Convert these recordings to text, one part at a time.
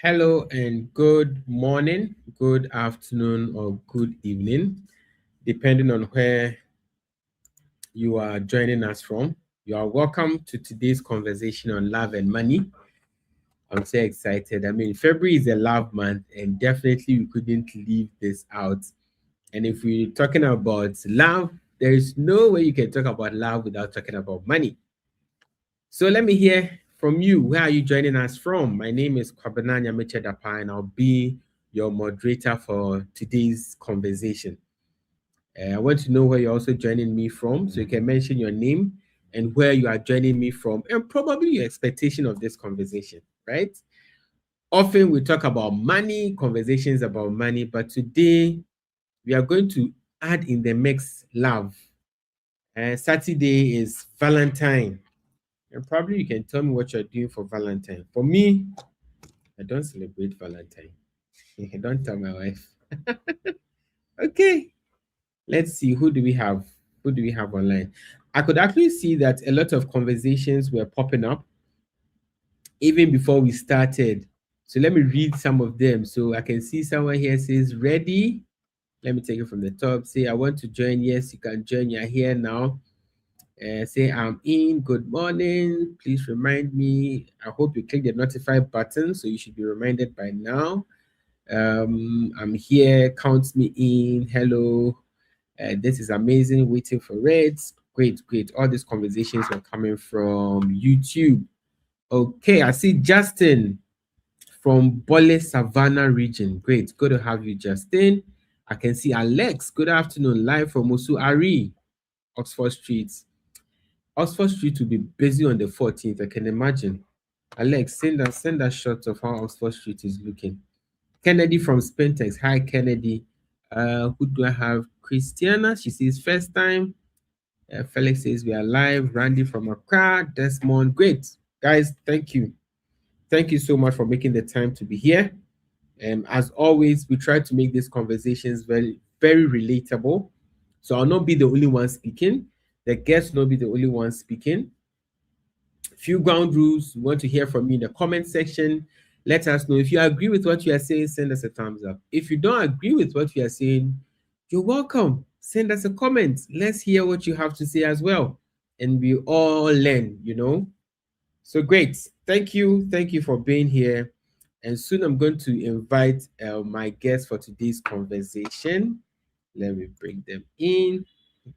Hello and good morning, good afternoon, or good evening, depending on where you are joining us from. You are welcome to today's conversation on love and money. I'm so excited. I mean, February is a love month, and definitely we couldn't leave this out. And if we're talking about love, there is no way you can talk about love without talking about money. So let me hear from you. Where are you joining us from? My name is Kwabena Nyamechedapa, and I'll be your moderator for today's conversation. I want to know where you're also joining me from, so you can mention your name and where you are joining me from, and probably your expectation of this conversation, right? Often we talk about money, conversations about money, but today we are going to add in the mix love. Saturday is Valentine. And probably you can tell me what you're doing for Valentine. For me, I don't celebrate Valentine. I don't tell my wife. Okay, let's see. Who do we have? Who do we have online? I could actually see that a lot of conversations were popping up even before we started. So let me read some of them. So I can see someone here says, ready. Let me take it from the top. Say, I want to join. Yes, you can join. You're here now. Say I'm in. Good morning. Please remind me. I hope you click the notify button, so you should be reminded by now. I'm here. Count me in. Hello. This is amazing. Waiting for it. Great, great. All these conversations are coming from YouTube. Okay, I see Justin from Bole Savannah region. Great. Good to have you, Justin. I can see Alex. Good afternoon. Live from Musu Ari, Oxford Street. Oxford Street will be busy on the 14th. I can imagine. Alex, send us shots of how Oxford Street is looking. Kennedy from Spintex. Hi, Kennedy. Who do I have? Christiana. She says first time. Felix says we are live. Randy from Accra. Desmond. Great. Guys, thank you. Thank you so much for making the time to be here. As always, we try to make these conversations very, very relatable. So I'll not be the only one speaking. The guests will not be the only one speaking. Few ground rules. We want to hear from you in the comment section. Let us know if you agree with what you are saying. Send us a thumbs up. If you don't agree with what you are saying, you're welcome. Send us a comment. Let's hear what you have to say as well, and we all learn. So great. Thank you for being here. And soon I'm going to invite my guests for today's conversation. Let me bring them in.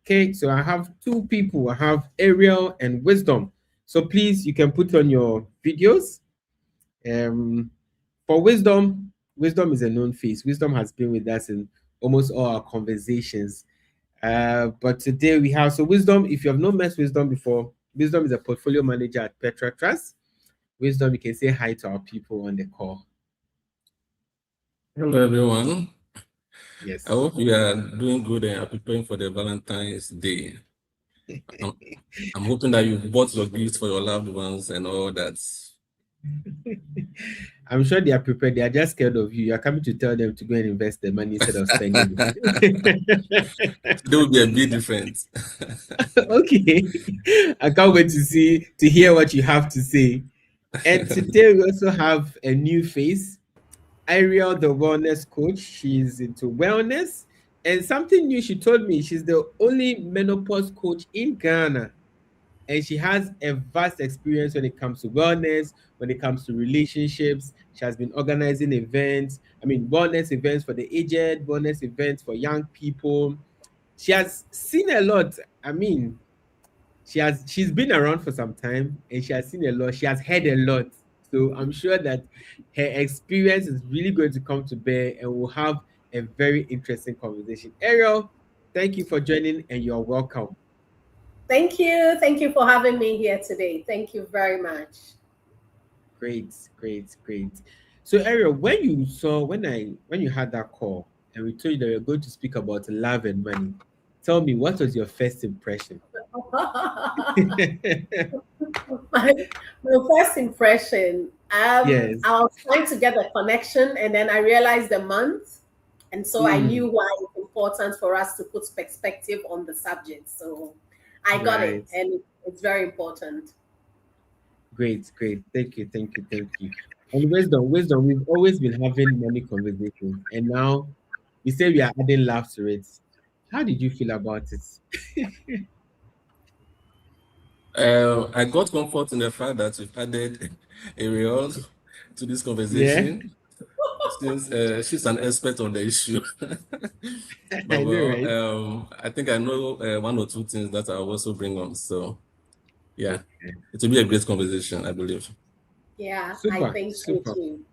Okay, so I have two people. I have Ariel and Wisdom. So please, you can put on your videos. For Wisdom, Wisdom is a known face. Wisdom has been with us in almost all our conversations. But today we have, so Wisdom, if you have not met Wisdom before, Wisdom is a portfolio manager at Petra Trust. Wisdom, you can say hi to our people on the call. Hello, everyone. Yes. I hope you are doing good and are preparing for the Valentine's Day. I'm, I'm hoping that you bought your gifts for your loved ones and all that. I'm sure they are prepared. They are just scared of you. You're coming to tell them to go and invest the money instead of spending it. They will be a bit different. Okay. I can't wait to hear what you have to say. And today we also have a new face, Ariel, the wellness coach. She's into wellness. And something new, she told me she's the only menopause coach in Ghana. And she has a vast experience when it comes to wellness, when it comes to relationships. She has been organizing events, wellness events for the aged, wellness events for young people. She has seen a lot. She's been around for some time and she has seen a lot. She has heard a lot. So I'm sure that her experience is really going to come to bear and we'll have a very interesting conversation. Ariel, thank you for joining and you're welcome. Thank you. Thank you for having me here today. Thank you very much. Great, great, great. So Ariel, when you had that call and we told you that we are going to speak about love and money, tell me what was your first impression? My first impression, Yes, I was trying to get a connection and then I realized the month. And so I mm, knew why it's important for us to put perspective on the subject. So I got it right. and it's very important. Great, great. Thank you, thank you, thank you. And wisdom. We've always been having money conversations, and now we say we are adding love to it. How did you feel about it? I got comfort in the fact that you've added Ariel to this Yeah, conversation since she's an expert on the issue. But I know, right? I think I know one or two things that I'll also bring on. So yeah, Okay. it will be a great conversation, I believe. Yeah, I Super, think so super. too.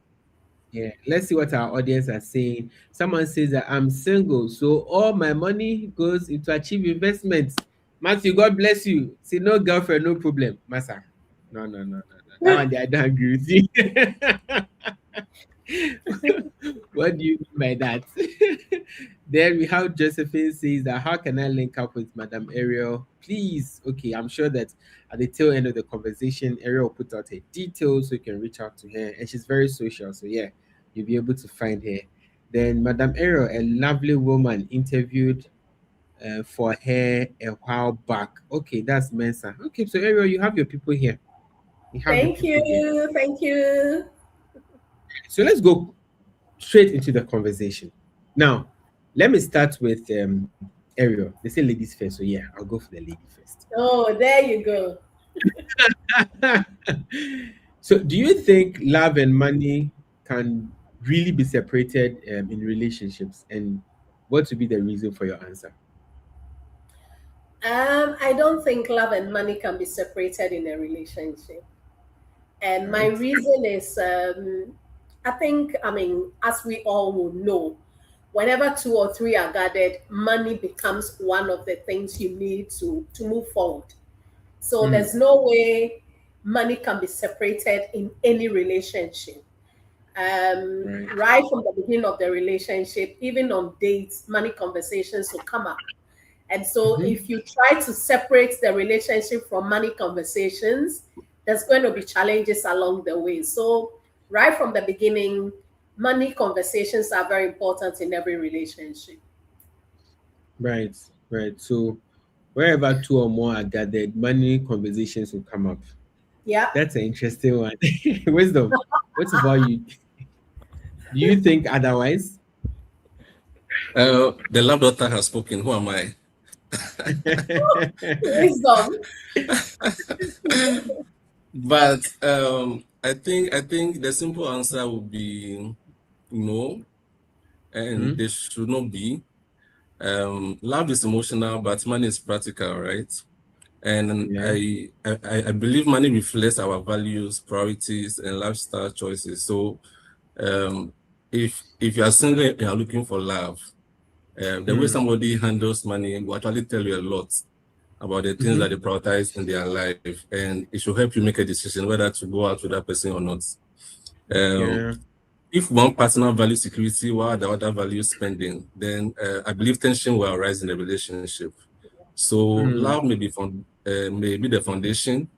Yeah, let's see what our audience are saying. Someone says that I'm single, so all my money goes into achieve investments. Matthew, God bless you. See, no girlfriend, no problem. Massa. No, no, no, no, no. That one, I don't agree with you. What do you mean by that? Then we have Josephine says that how can I link up with Madam Ariel? Please, okay, I'm sure that at the tail end of the conversation, Ariel will put out her details so you can reach out to her. And she's very social, so yeah, you'll be able to find her. Then Madam Ariel, a lovely woman, interviewed for her a while back. Okay, that's Mensa. Okay, so Ariel, you have your people here. You have your Thank people here. you. Thank you. So let's go straight into the conversation. Now, let me start with Ariel. They say ladies first, so yeah, I'll go for the lady first. Oh, there you go. So, do you think love and money can really be separated in relationships? And what would be the reason for your answer? I don't think love and money can be separated in a relationship. And my Right. reason is I think, I mean, as we all will know, whenever two or three are gathered, money becomes one of the things you need to move forward. So Mm, there's no way money can be separated in any relationship. right. Right from the beginning of the relationship, even on dates, money conversations will come up. And so Mhm. if you try to separate the relationship from money conversations, there's going to be challenges along the way. So right from the beginning, money conversations are very important in every relationship. Right. Right. So, wherever two or more are gathered, money conversations will come up. Yeah. That's an interesting one. Wisdom. What about you? Do you think otherwise? The love daughter has spoken. Who am I? Wisdom. But I think the simple answer would be no, and Hmm? they should not be. Love is emotional, but money is practical, right? And Yeah. I believe money reflects our values, priorities, and lifestyle choices. So um, if you are single and you are looking for love, the way Mm. somebody handles money will actually tell you a lot about the things that Hmm. they prioritize in their life, and it should help you make a decision whether to go out with that person or not. Um, Yeah. if one partner values security while the other values spending, then I believe tension will arise in the relationship. So Mm. love may be the foundation,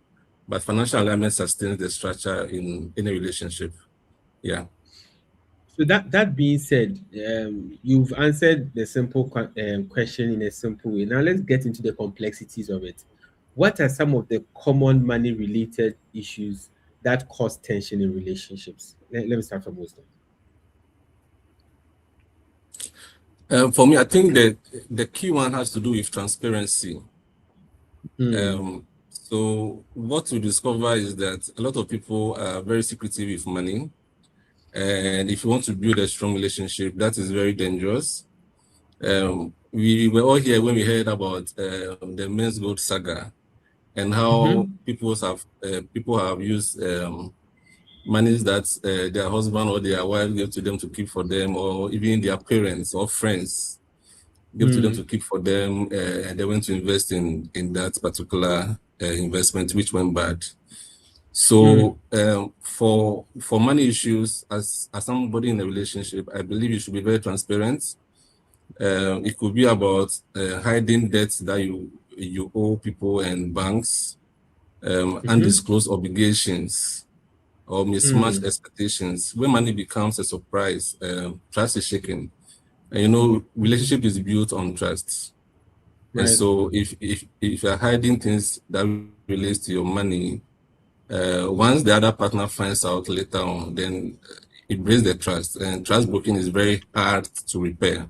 but financial alignment sustains the structure in a relationship. Yeah. So that being said, you've answered the simple question in a simple way. Now let's get into the complexities of it. What are some of the common money-related issues that cause tension in relationships? Let me start from wisdom. For me, I think that the key one has to do with transparency. Mm. So what we discover is that a lot of people are very secretive with money. And if you want to build a strong relationship, that is very dangerous. We were all here when we heard about the men's gold saga and how Mm-hmm. people have used monies that their husband or their wife gave to them to keep for them, or even their parents or friends gave to them Mm. to keep for them, and they went to invest in that particular investment, which went bad. Mm. So for money issues, as somebody in a relationship, I believe you should be very transparent. It could be about hiding debts that you owe people and banks, Mm-hmm. undisclosed obligations, or mismatched Mm. expectations. When money becomes a surprise, trust is shaken. And relationship is built on trust. And Right. so if you're hiding things that relates to your money, Once the other partner finds out later on, then it breaks the trust, and trust broken is very hard to repair.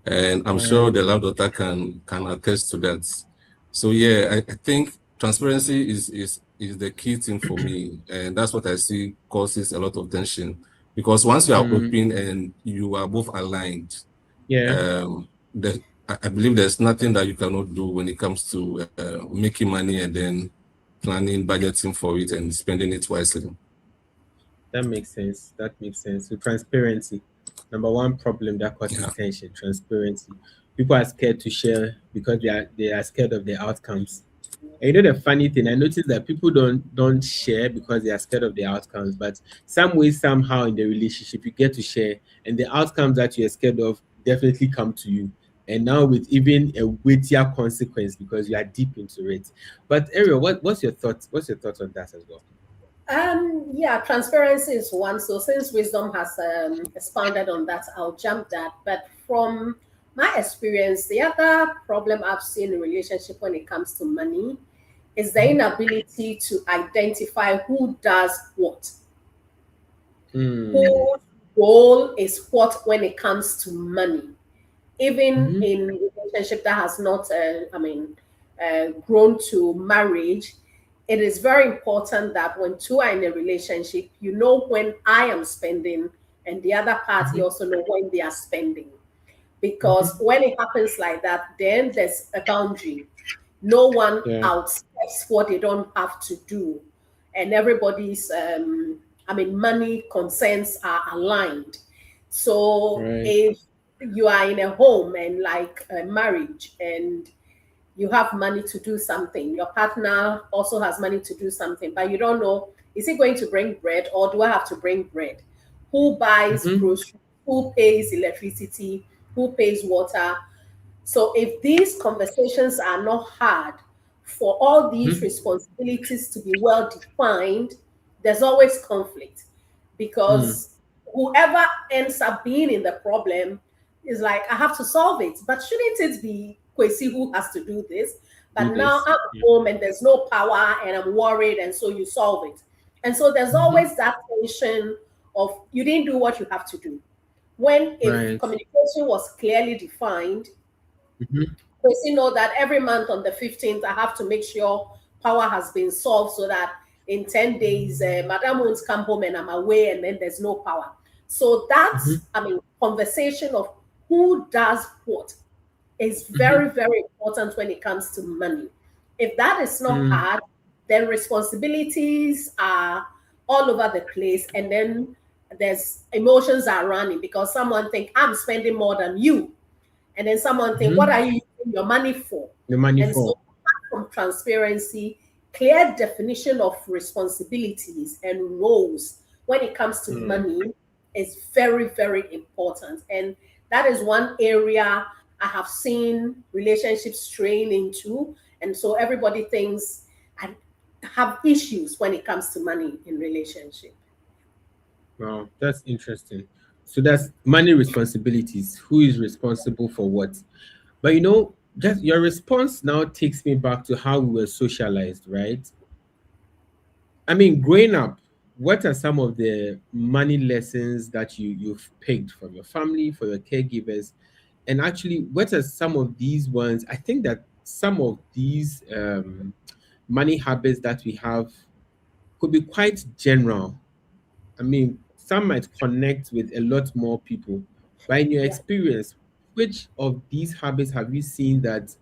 And I'm sure the lab doctor can attest to that. So yeah, I think transparency is the key thing for me, and that's what I see causes a lot of tension, because once you are open and you are both aligned, Yeah. I believe there's nothing that you cannot do when it comes to making money and then planning, budgeting for it, and spending it wisely. That makes sense. That makes sense. So transparency, number one problem that causes Yeah. tension. Transparency. People are scared to share because they are scared of the outcomes. And you know the funny thing, I noticed that people don't share because they are scared of the outcomes. But some way, somehow in the relationship, you get to share, and the outcomes that you're scared of definitely come to you. And now with even a weightier consequence because you are deep into it. But Ariel, what's your thoughts? What's your thoughts on that as well? Yeah, transparency is one. So since wisdom has expanded on that, I'll jump that. But from my experience, the other problem I've seen in relationship when it comes to money is the inability to identify who does what. Mm. Whose role is what when it comes to money. Even Mm-hmm. in relationship that has not, grown to marriage, it is very important that when two are in a relationship, you know when I am spending, and the other party Mm-hmm. also know when they are spending. Because Mm-hmm. when it happens like that, then there's a boundary. No one Yeah. outsteps what they don't have to do, and everybody's, money concerns are aligned. So Right. if you are in a home and like a marriage, and you have money to do something, your partner also has money to do something, but you don't know, is he going to bring bread or do I have to bring bread? Who buys Mm-hmm. groceries? Who pays electricity? Who pays water? So if these conversations are not had for all these Mm-hmm. responsibilities to be well defined, there's always conflict, Mm. because whoever ends up being in the problem is like, I have to solve it. But shouldn't it be Kwesi who has to do this? Do But now this. I'm Yeah. home and there's no power and I'm worried, and so you solve it. And so there's Mm-hmm. always that tension of you didn't do what you have to do. When if Right. communication was clearly defined, Mm-hmm. Kwesi know that every month on the 15th, I have to make sure power has been solved so that in 10 days, Madam won't come home and I'm away and then there's no power. So Mm-hmm. that's, conversation of who does what is Mm-hmm. very, very important when it comes to money. If that is not Mm. hard, then responsibilities are all over the place, and then there's emotions are running because someone think I'm spending more than you, and then someone think, what Mm-hmm. are you using your money for? The money And so for. apart from transparency, clear definition of responsibilities and roles when it comes to Mm. money is very, very important. And that is one area I have seen relationships strain into. And so everybody thinks I have issues when it comes to money in relationship. Wow, that's interesting. So that's money responsibilities. Who is responsible for what? But just your response now takes me back to how we were socialized, right? I mean, growing up, what are some of the money lessons that you've picked from your family, for your caregivers? And actually, what are some of these ones? I think that some of these money habits that we have could be quite general. I mean, some might connect with a lot more people. But in your Yeah. experience, which of these habits have you seen that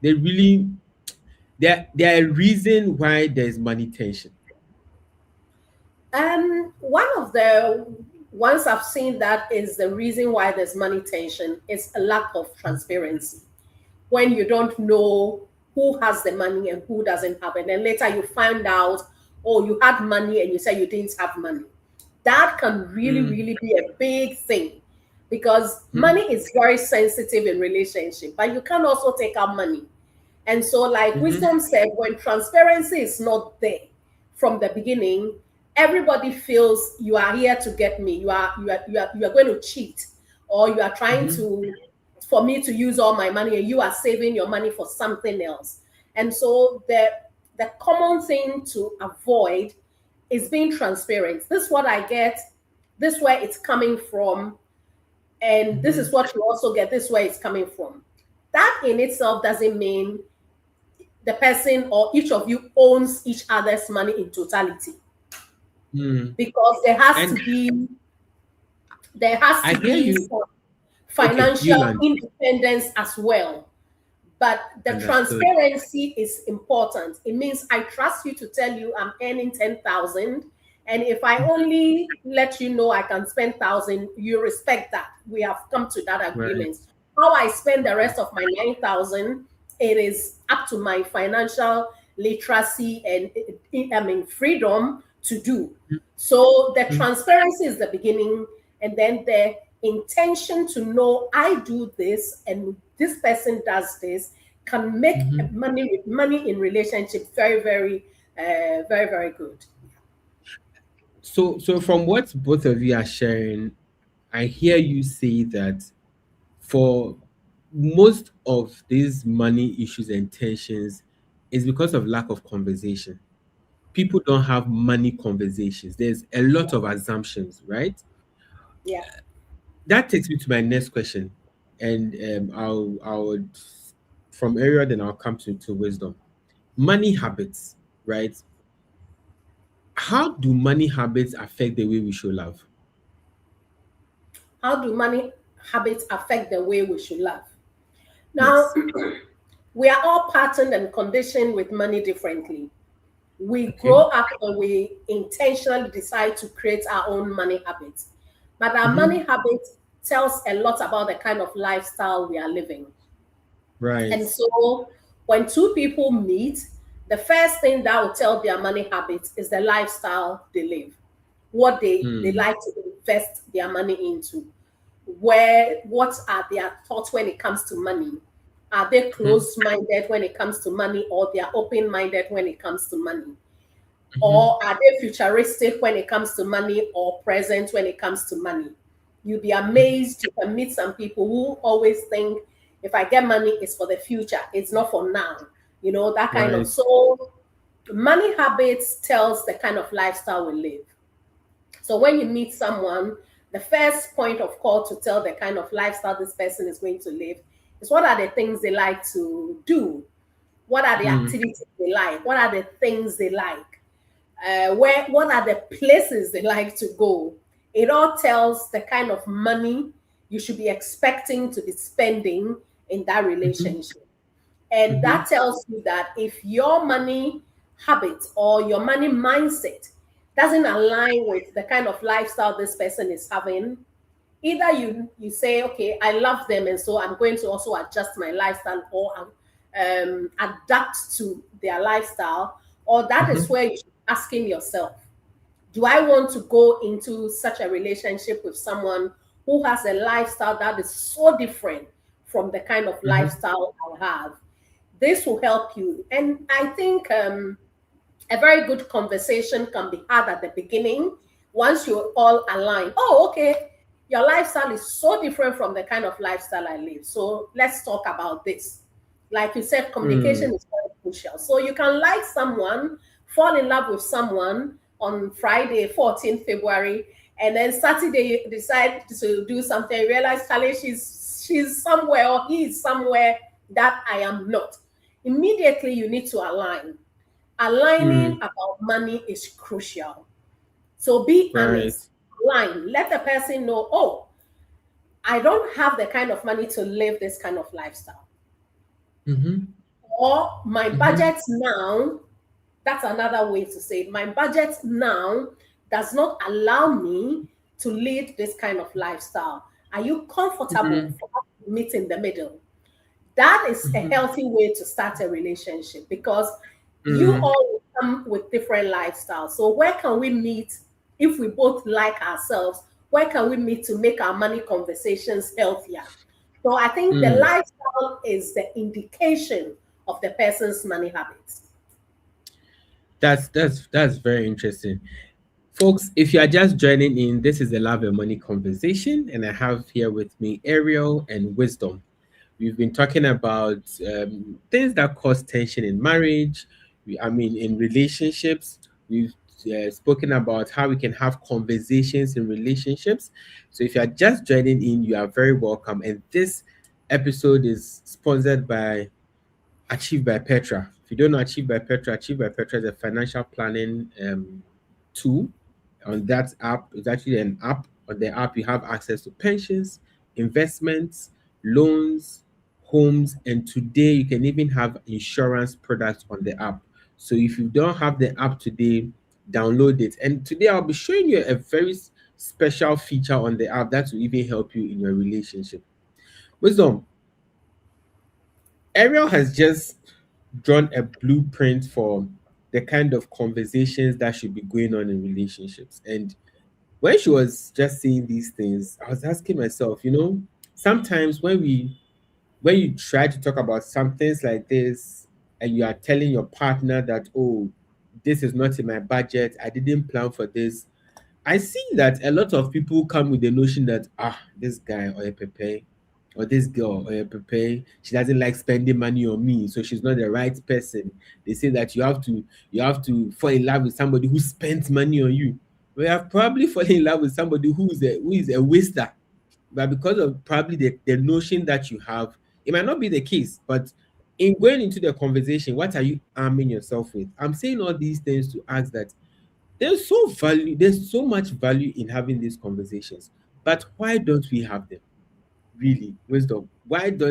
they really they're a reason why there's money tension? One of the ones I've seen that is the reason why there's money tension is a lack of transparency. When you don't know who has the money and who doesn't have it, and later you find out, oh, you had money and you say you didn't have money. That can really, Mm, really be a big thing, because mm, money is very sensitive in relationship, but you can also take out money. And so, like mm-hmm, wisdom said, when transparency is not there from the beginning, everybody feels you are here to get me. You are going to cheat, or you are trying mm-hmm, to for me to use all my money, and you are saving your money for something else. And so the common thing to avoid is being transparent. This is what I get, this is where it's coming from, and this is what you also get, this is where it's coming from. That in itself doesn't mean the person or each of you owns each other's money in totality. Because there has to be some financial independence as well. But the transparency is important. It means I trust you to tell you I'm earning 10,000, and if I only let you know I can spend 1,000, you respect that. We have come to that agreement. How I spend the rest of my 9,000, it is up to my financial literacy and freedom to do. So the transparency is the beginning, and then the intention to know I do this and this person does this can make money in relationship very, very, very, very good. So from what both of you are sharing, I hear you say that for most of these money issues and tensions is because of lack of conversation. People don't have money conversations. There's a lot of assumptions, right? Yeah. That takes me to my next question, and I'll from area then I'll come to wisdom. Money habits, right? How do money habits affect the way we show love? How do money habits affect the way we should love? Now, we are all patterned and conditioned with money differently. We grow up and we intentionally decide to create our own money habits. But our money habit tells a lot about the kind of lifestyle we are living. Right. And so when two people meet, the first thing that will tell their money habits is the lifestyle they live, what they like to invest their money into, what are their thoughts when it comes to money. Are they closed-minded when it comes to money, or they are open-minded when it comes to money? Or are they futuristic when it comes to money, or present when it comes to money? You'll be amazed. You can meet some people who always think, if I get money, it's for the future. It's not for now. You know, that kind of. So money habits tells the kind of lifestyle we live. So when you meet someone, the first point of call to tell the kind of lifestyle this person is going to live is what are the things they like to do? What are the activities they like? What are the things they like? What are the places they like to go? It all tells the kind of money you should be expecting to be spending in that relationship. And that tells you that if your money habits or your money mindset doesn't align with the kind of lifestyle this person is having, either you say, okay, I love them, and so I'm going to also adjust my lifestyle or adapt to their lifestyle, or that is where you should be asking yourself, do I want to go into such a relationship with someone who has a lifestyle that is so different from the kind of lifestyle I have? This will help you. And I think a very good conversation can be had at the beginning once you're all aligned. Oh, okay, your lifestyle is so different from the kind of lifestyle I live. So let's talk about this. Like you said, communication is very crucial. So you can like someone, fall in love with someone on Friday, 14th February, and then Saturday you decide to do something, realize, Charlie, she's somewhere or he is somewhere that I am not. Immediately you need to align. Aligning about money is crucial. So be honest, align. Let the person know, oh, I don't have the kind of money to live this kind of lifestyle. Or my budget now, that's another way to say it. My budget now does not allow me to lead this kind of lifestyle. Are you comfortable for us to meet in the middle? That is a healthy way to start a relationship, because you all come with different lifestyles. So where can we meet if we both like ourselves? Where can we meet to make our money conversations healthier? So I think the lifestyle is the indication of the person's money habits. That's very interesting. Folks, if you are just joining in, this is the Love and Money conversation, and I have here with me Ariel and Wisdom. We've been talking about things that cause tension in marriage. I mean, in relationships, we've spoken about how we can have conversations in relationships. So if you are just joining in, you are very welcome. And this episode is sponsored by Achieve by Petra. If you don't know Achieve by Petra is a financial planning tool. On that app, it's actually an app. On the app, you have access to pensions, investments, loans, homes, and today you can even have insurance products on the app. So if you don't have the app today, download it. And today I'll be showing you a very special feature on the app that will even help you in your relationship. Wisdom, Ariel has just drawn a blueprint for the kind of conversations that should be going on in relationships. And when she was just saying these things, I was asking myself, sometimes when you try to talk about some things like this and you are telling your partner that, oh, this is not in my budget, I didn't plan for this, I see that a lot of people come with the notion that this guy or a pepe or this girl or a pepe, she doesn't like spending money on me, so she's not the right person. They say that you have to fall in love with somebody who spends money on you. We have probably fallen in love with somebody who is a waster, but because of probably the notion that you have, it might not be the case. But in going into the conversation, what are you arming yourself with? I'm saying all these things to ask that there's so much value in having these conversations, but why don't we have them? Really, wisdom, why do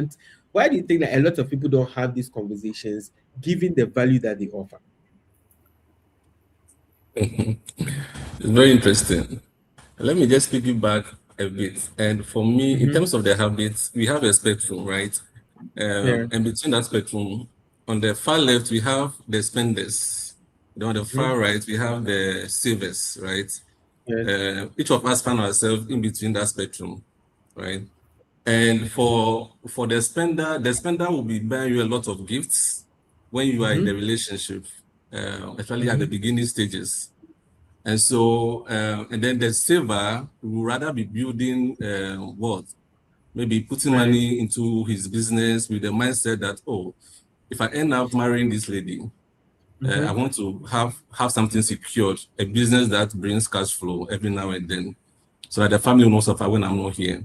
you think that a lot of people don't have these conversations given the value that they offer? It's very interesting. Let me just piggyback a bit. And for me, in terms of the habits, we have a spectrum, right? Yeah. And between that spectrum, on the far left, we have the spenders. Then on the far right, we have the savers, right? Yes. Each of us find ourselves in between that spectrum, right? And for the spender will be buying you a lot of gifts when you are in the relationship, especially at the beginning stages. And so, and then the saver will rather be building wealth, maybe putting Right. money into his business with the mindset that, oh, if I end up marrying this lady, I want to have something secured, a business that brings cash flow every now and then, so that the family will not suffer when I'm not here.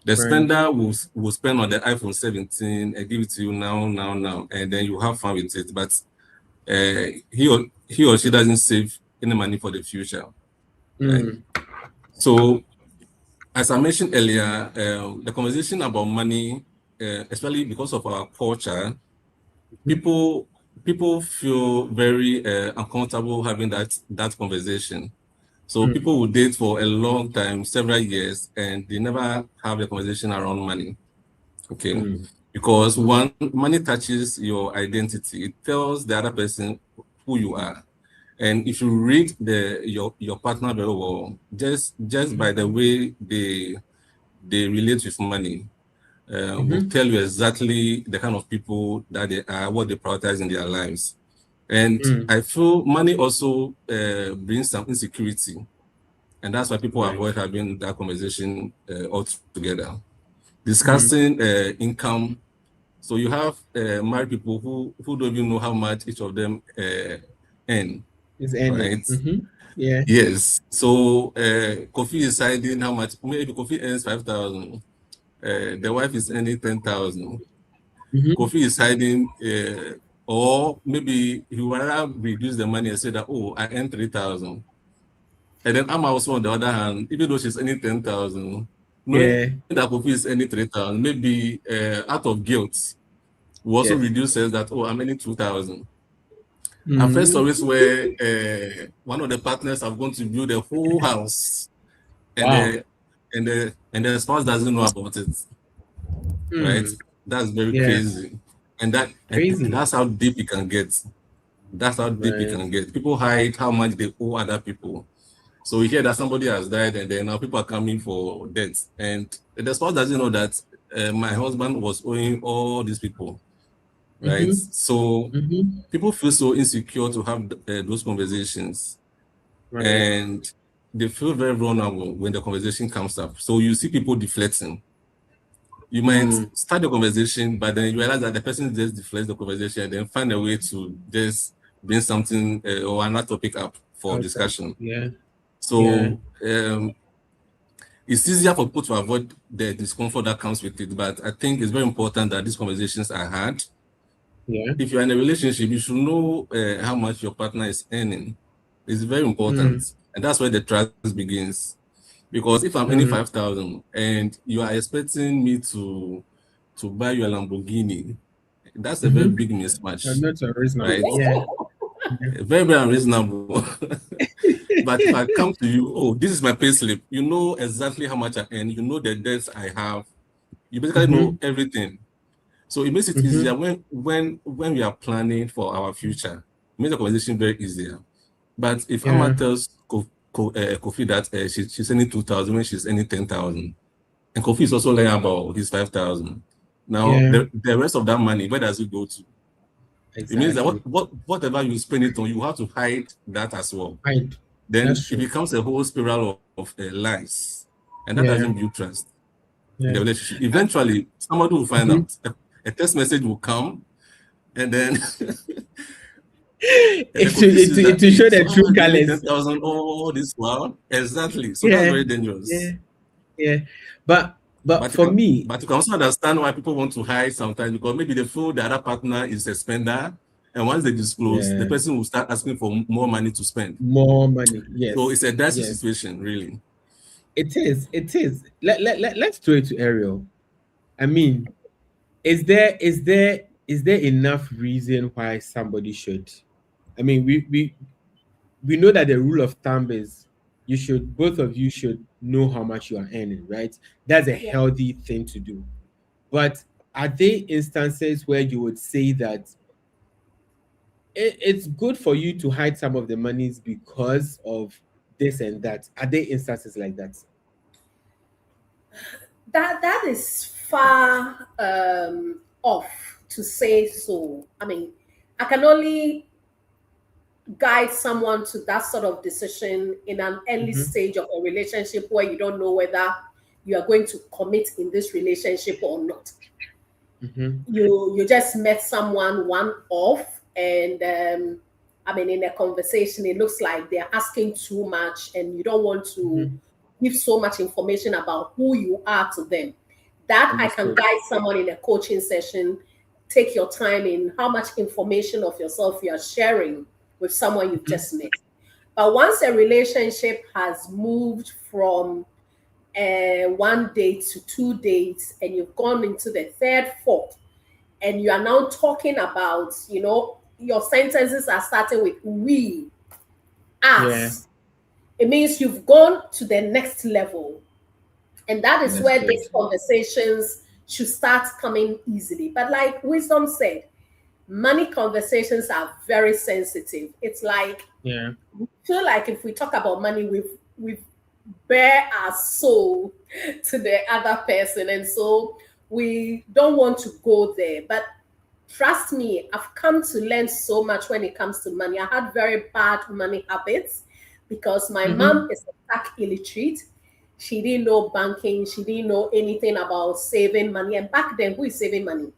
The Right. spender will spend on the iPhone 17 and give it to you now, and then you have fun with it. But he or she doesn't save any money for the future, right? So, as I mentioned earlier, the conversation about money, especially because of our culture, people feel very uncomfortable having that conversation. So people will date for a long time, several years, and they never have a conversation around money. Okay. Because one, money touches your identity. It tells the other person who you are. And if you read your partner very well, just by the way they relate with money, will tell you exactly the kind of people that they are, what they prioritize in their lives. And I feel money also brings some insecurity. And that's why people avoid having that conversation altogether. Discussing income. So you have married people who don't even know how much each of them earn, It's ending. right? Yeah. Yes. So Kofi is deciding how much. Maybe Kofi earns 5,000. The wife is earning 10,000. Kofi is hiding, or maybe he will rather reduce the money and say that, oh, I earn 3,000. And then I'm also on the other hand, even though she's earning 10,000, knowing that Kofi is earning 3,000, maybe out of guilt, we also reduces that, oh, I'm earning 2,000. I've heard stories where one of the partners have gone to build a whole house, and the spouse doesn't know about it. Right? That's very crazy. And that's how deep it can get. That's how deep it can get. People hide how much they owe other people. So we hear that somebody has died, and then now people are coming for debt. And the spouse doesn't know that my husband was owing all these people. Right? So people feel so insecure to have those conversations. And they feel very vulnerable when the conversation comes up. So you see people deflecting. You might start the conversation, but then you realize that the person just deflects the conversation and then find a way to just bring something or another topic up for discussion. Yeah. So it's easier for people to avoid the discomfort that comes with it, but I think it's very important that these conversations are had. Yeah. If you're in a relationship, you should know how much your partner is earning. It's very important, and that's where the trust begins. Because if I'm earning 5,000 and you are expecting me to buy you a Lamborghini, that's a very big mismatch, Not unreasonable. right? Yeah. Very, very unreasonable. But if I come to you, oh, this is my payslip, you know exactly how much I earn, you know the debts I have, you basically know everything. So it makes it easier when we are planning for our future. It makes the conversation very easier. But if Amma tells Kofi that she's earning 2,000 when she's earning 10,000, and Kofi is also learning about his 5,000. Now the rest of that money, where does it go to? Exactly. It means that whatever you spend it on, you have to hide that as well. Hide. Then it becomes a whole spiral of lies, and that doesn't build trust in the relationship. Eventually, somebody will find out. A text message will come, and then it to show the true colors. 10,000 all this while. Exactly. So that's very dangerous. Yeah. But for me, but you can also understand why people want to hide sometimes, because maybe they feel the other partner is a spender, and once they disclose, the person will start asking for more money to spend. More money, yes. So it's a dicey situation, really. It is. Let's throw it to Ariel. I mean, is there enough reason why somebody should? I mean, we know that the rule of thumb is both of you should know how much you are earning, right? That's a healthy thing to do. But are there instances where you would say that it's good for you to hide some of the monies because of this and that? Are there instances like that? That is far off to say so. I mean, I can only guide someone to that sort of decision in an early stage of a relationship where you don't know whether you are going to commit in this relationship or not. You just met someone one off, and I mean, in a conversation, it looks like they're asking too much, and you don't want to give so much information about who you are to them. That I can guide someone in a coaching session. Take your time in how much information of yourself you are sharing with someone you've just met. But once a relationship has moved from 1 date to 2 dates, and you've gone into the third, fourth, and you are now talking about, your sentences are starting with we, us. It means you've gone to the next level. And that is where these conversations should start coming easily. But like Wisdom said, money conversations are very sensitive. It's like, we feel like if we talk about money, we've bare our soul to the other person. And so we don't want to go there. But trust me, I've come to learn so much when it comes to money. I had very bad money habits because my mom is a tax illiterate. She didn't know banking. She didn't know anything about saving money. And back then, who is saving money?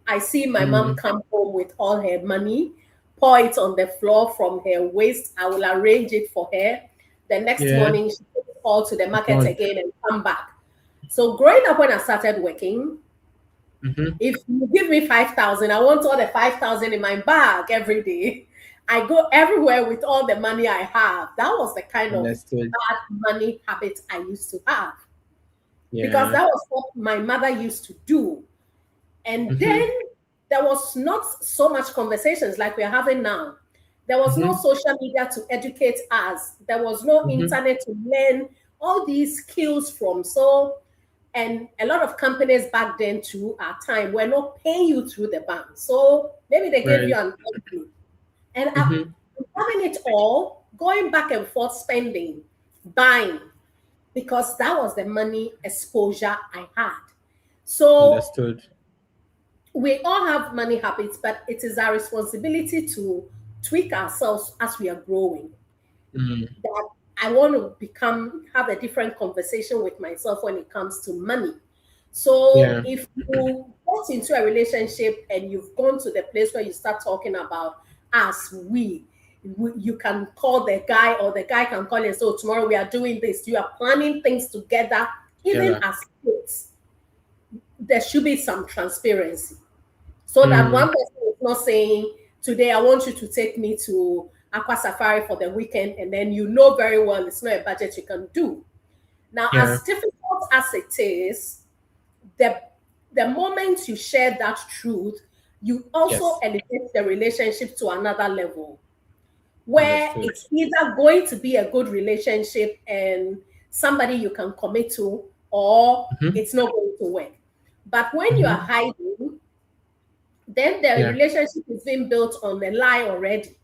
I see my mom come home with all her money, pour it on the floor from her waist. I will arrange it for her. The next morning, she will call to the market again and come back. So growing up when I started working, if you give me 5,000, I want all the 5,000 in my bag every day. I go everywhere with all the money I have. That was the kind of bad money habit I used to have. Because that was what my mother used to do. And then there was not so much conversations like we're having now. There was no social media to educate us. There was no internet to learn all these skills from. So, and a lot of companies back then too, at time, were not paying you through the bank. So maybe they gave you an company. And having it all, going back and forth, spending, buying, because that was the money exposure I had. So we all have money habits, but it is our responsibility to tweak ourselves as we are growing. That I want to have a different conversation with myself when it comes to money. So if you got into a relationship and you've gone to the place where you start talking about, us, you can call the guy, or the guy can call and say, oh, tomorrow we are doing this. You are planning things together, even as kids. There should be some transparency, so that one person is not saying, today I want you to take me to Aqua Safari for the weekend, and then you know very well it's not a budget you can do. Now, as difficult as it is, the moment you share that truth, you also elevate the relationship to another level, where it's either going to be a good relationship and somebody you can commit to, or it's not going to work. But when you are hiding, then the relationship is being built on a lie already.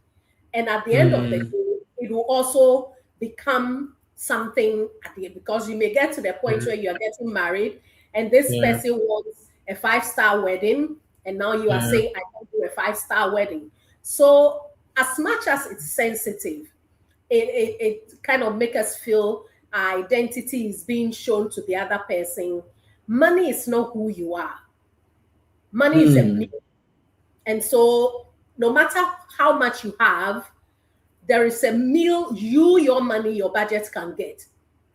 And at the end of the day, it will also become something at the end, because you may get to the point where you are getting married and this person wants a 5-star wedding, and now you are saying, I can do a 5-star wedding. So as much as it's sensitive, it kind of makes us feel our identity is being shown to the other person. Money is not who you are. Money is a meal. And so no matter how much you have, there is a meal your money, your budget can get.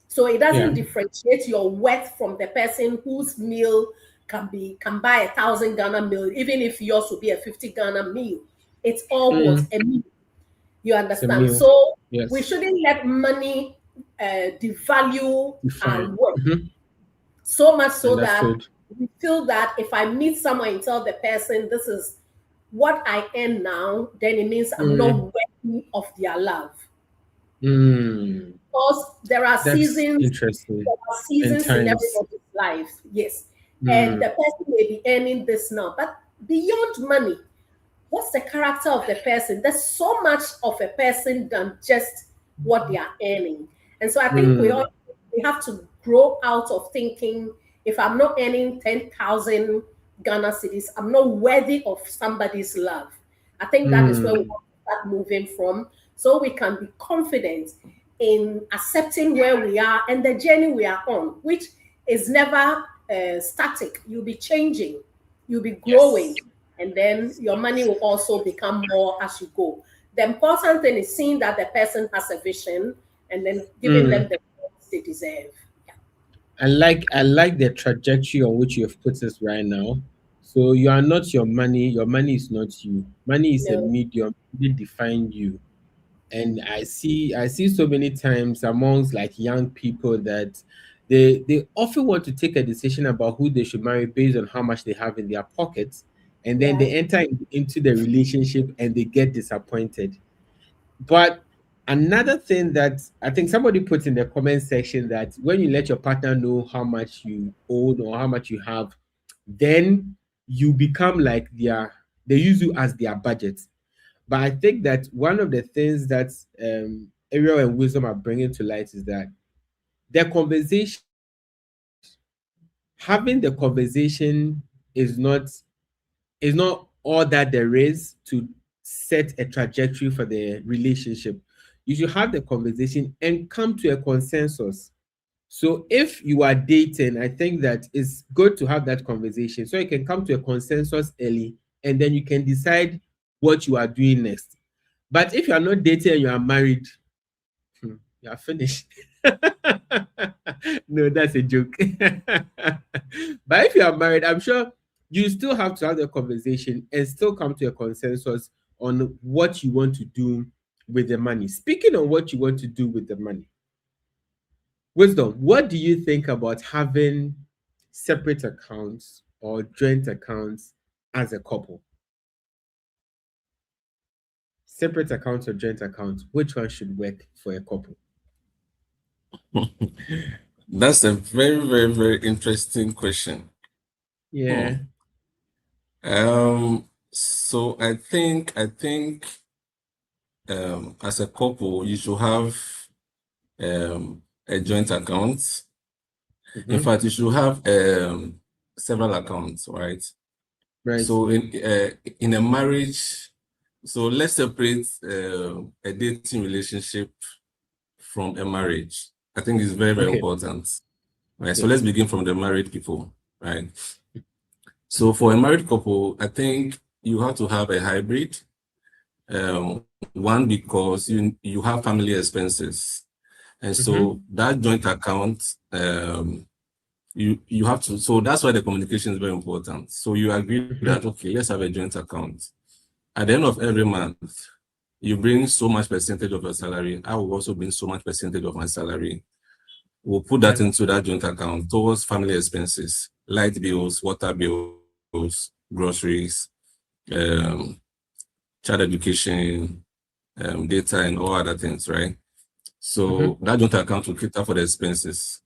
So it doesn't differentiate your worth from the person whose meal can buy 1,000 Ghana meal, even if yours will be a 50 Ghana meal. It's all what a meal. You understand? So we shouldn't let money devalue our work. So much so that we feel that if I meet someone and tell the person this is what I am now, then it means I'm not worthy of their love. Because there are seasons in everybody's life. Yes. And the person may be earning this now. But beyond money, what's the character of the person? There's so much of a person than just what they are earning. And so I think we have to grow out of thinking, if I'm not earning 10,000 Ghana cedis, I'm not worthy of somebody's love. I think that is where we want to start moving from, so we can be confident in accepting where we are and the journey we are on, which is never static. You'll be changing, you'll be growing, and then your money will also become more as you go. The important thing is seeing that the person has a vision and then giving them the things they deserve. I like the trajectory on which you have put us right now. So you are not your money is not you. Money is a medium, it defines you. And I see so many times amongst like young people that they often want to take a decision about who they should marry based on how much they have in their pockets, and then they enter into the relationship and they get disappointed. But another thing that I think somebody put in the comment section, that when you let your partner know how much you own or how much you have, then you become like they use you as their budget. But I think that one of the things that Ariel and Wisdom are bringing to light is that the conversation, having the conversation is not all that there is to set a trajectory for the relationship. You should have the conversation and come to a consensus. So if you are dating, I think that it's good to have that conversation so you can come to a consensus early, and then you can decide what you are doing next. But if you are not dating and you are married, you are finished. No, that's a joke. But if you are married, I'm sure you still have to have the conversation and still come to a consensus on what you want to do with the money. Speaking of what you want to do with the money, Wisdom, what do you think about having separate accounts or joint accounts as a couple? Separate accounts or joint accounts, which one should work for a couple? That's a very, very, very interesting question. Yeah. So I think as a couple, you should have a joint account. In fact, you should have several accounts, right? Right. So in a marriage, so let's separate a dating relationship from a marriage. I think it's very, very important. Right. So let's begin from the married people, right? So for a married couple, I think you have to have a hybrid. One, because you have family expenses, and so that joint account, you have to. So that's why the communication is very important. So you agree that okay, let's have a joint account. At the end of every month, you bring so much percentage of your salary. I will also bring so much percentage of my salary. We'll put that into that joint account towards family expenses, light bills, water bills, groceries, um, child education, data, and all other things, right? So that joint account will cater for the expenses.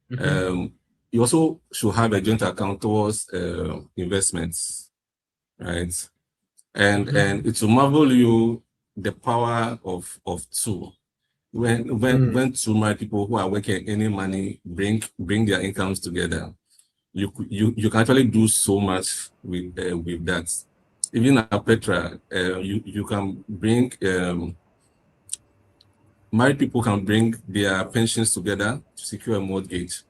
You also should have a joint account towards investments, right? And it will marvel you the power of two. When two married people who are working any money bring their incomes together, you can actually do so much with that. Even at Petra, you can bring married people can bring their pensions together to secure a mortgage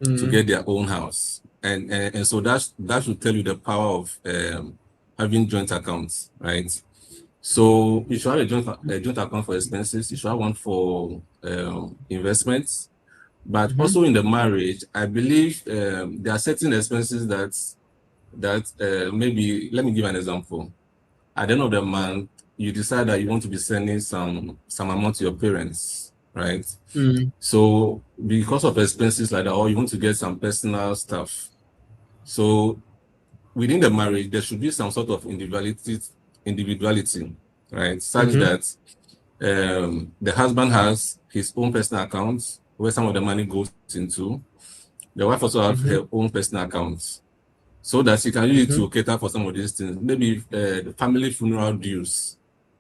to get their own house, and so that should tell you the power of having joint accounts, right? So you should have a joint account for expenses. You should have one for investments. But also in the marriage, I believe there are certain expenses that maybe, let me give an example. At the end of the month, you decide that you want to be sending some amount to your parents, right? So because of expenses like that, or you want to get some personal stuff. So within the marriage, there should be some sort of individuality, right? Such that the husband has his own personal accounts where some of the money goes into. The wife also have her own personal accounts, so that she can use it to cater for some of these things. Maybe the family funeral dues,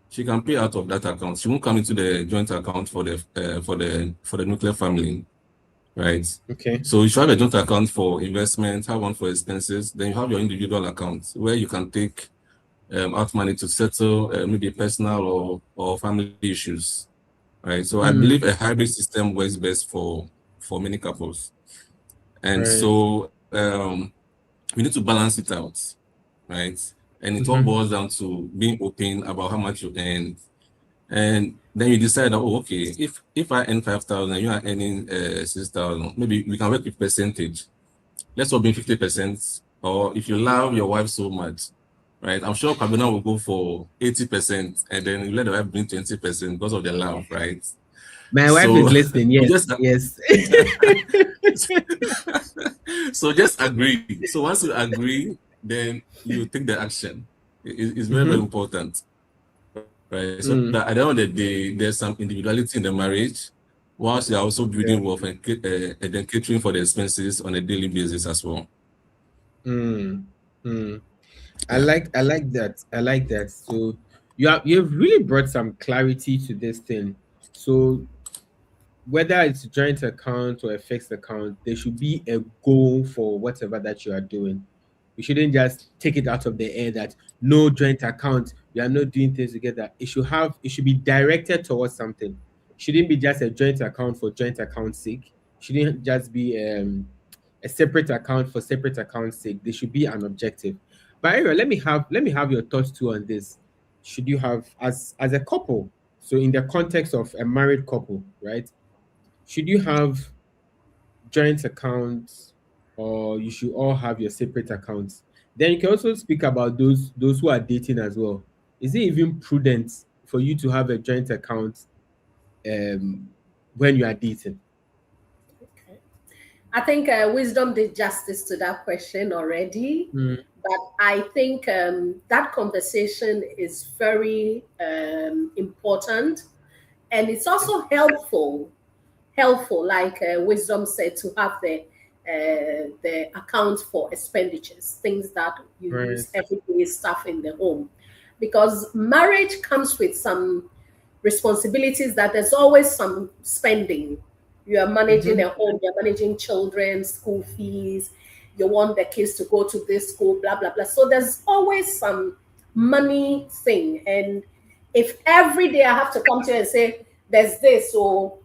she can pay out of that account. She won't come into the joint account for the nuclear family, right? Okay. So you should have a joint account for investment, have one for expenses. Then you have your individual account where you can take out money to settle maybe personal or family issues, right? So I believe a hybrid system works best for many couples, and so we need to balance it out, right? And it all boils down to being open about how much you earn, and then you decide that, oh, okay, if I earn 5,000, you are earning 6,000, maybe we can work with percentage. Let's all be 50%, or if you love your wife so much, right? I'm sure Kabina will go for 80%, and then you let the wife bring 20% because of the love, right? My wife So is listening. you Yes, just yes. so just agree. So once you agree, then you take the action. It's very, very important, right? So that at the end of the day, there's some individuality in the marriage, whilst you're also building wealth and then catering for the expenses on a daily basis as well. I like that. I like that. So you've really brought some clarity to this thing. So whether it's a joint account or a fixed account, there should be a goal for whatever that you are doing. You shouldn't just take it out of the air that no joint account, we are not doing things together. It should be directed towards something. Shouldn't be just a joint account for joint account sake. Shouldn't just be a separate account for separate account sake. There should be an objective. But anyway, let me have your thoughts too on this. Should you have as a couple, so in the context of a married couple, right? Should you have joint accounts or you should all have your separate accounts? Then you can also speak about those who are dating as well. Is it even prudent for you to have a joint account um when you are dating? I think wisdom did justice to that question already. Mm, But I think that conversation is very important, and it's also helpful, like wisdom said, to have the account for expenditures, things that you right. use everyday stuff in the home, because marriage comes with some responsibilities that there's always some spending. You are managing a home, you're managing children, school fees, you want the kids to go to this school, blah, blah, blah. So there's always some money thing. And if every day I have to come to you and say, there's this, or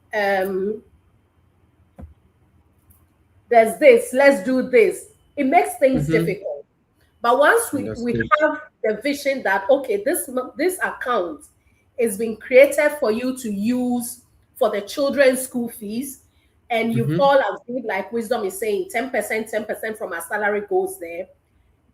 there's this, let's do this, it makes things difficult. But once we Understood. have the vision that, okay, this account is being created for you to use for the children's school fees, and you've Mm-hmm. all agreed, like Wisdom is saying, 10%, 10% from our salary goes there,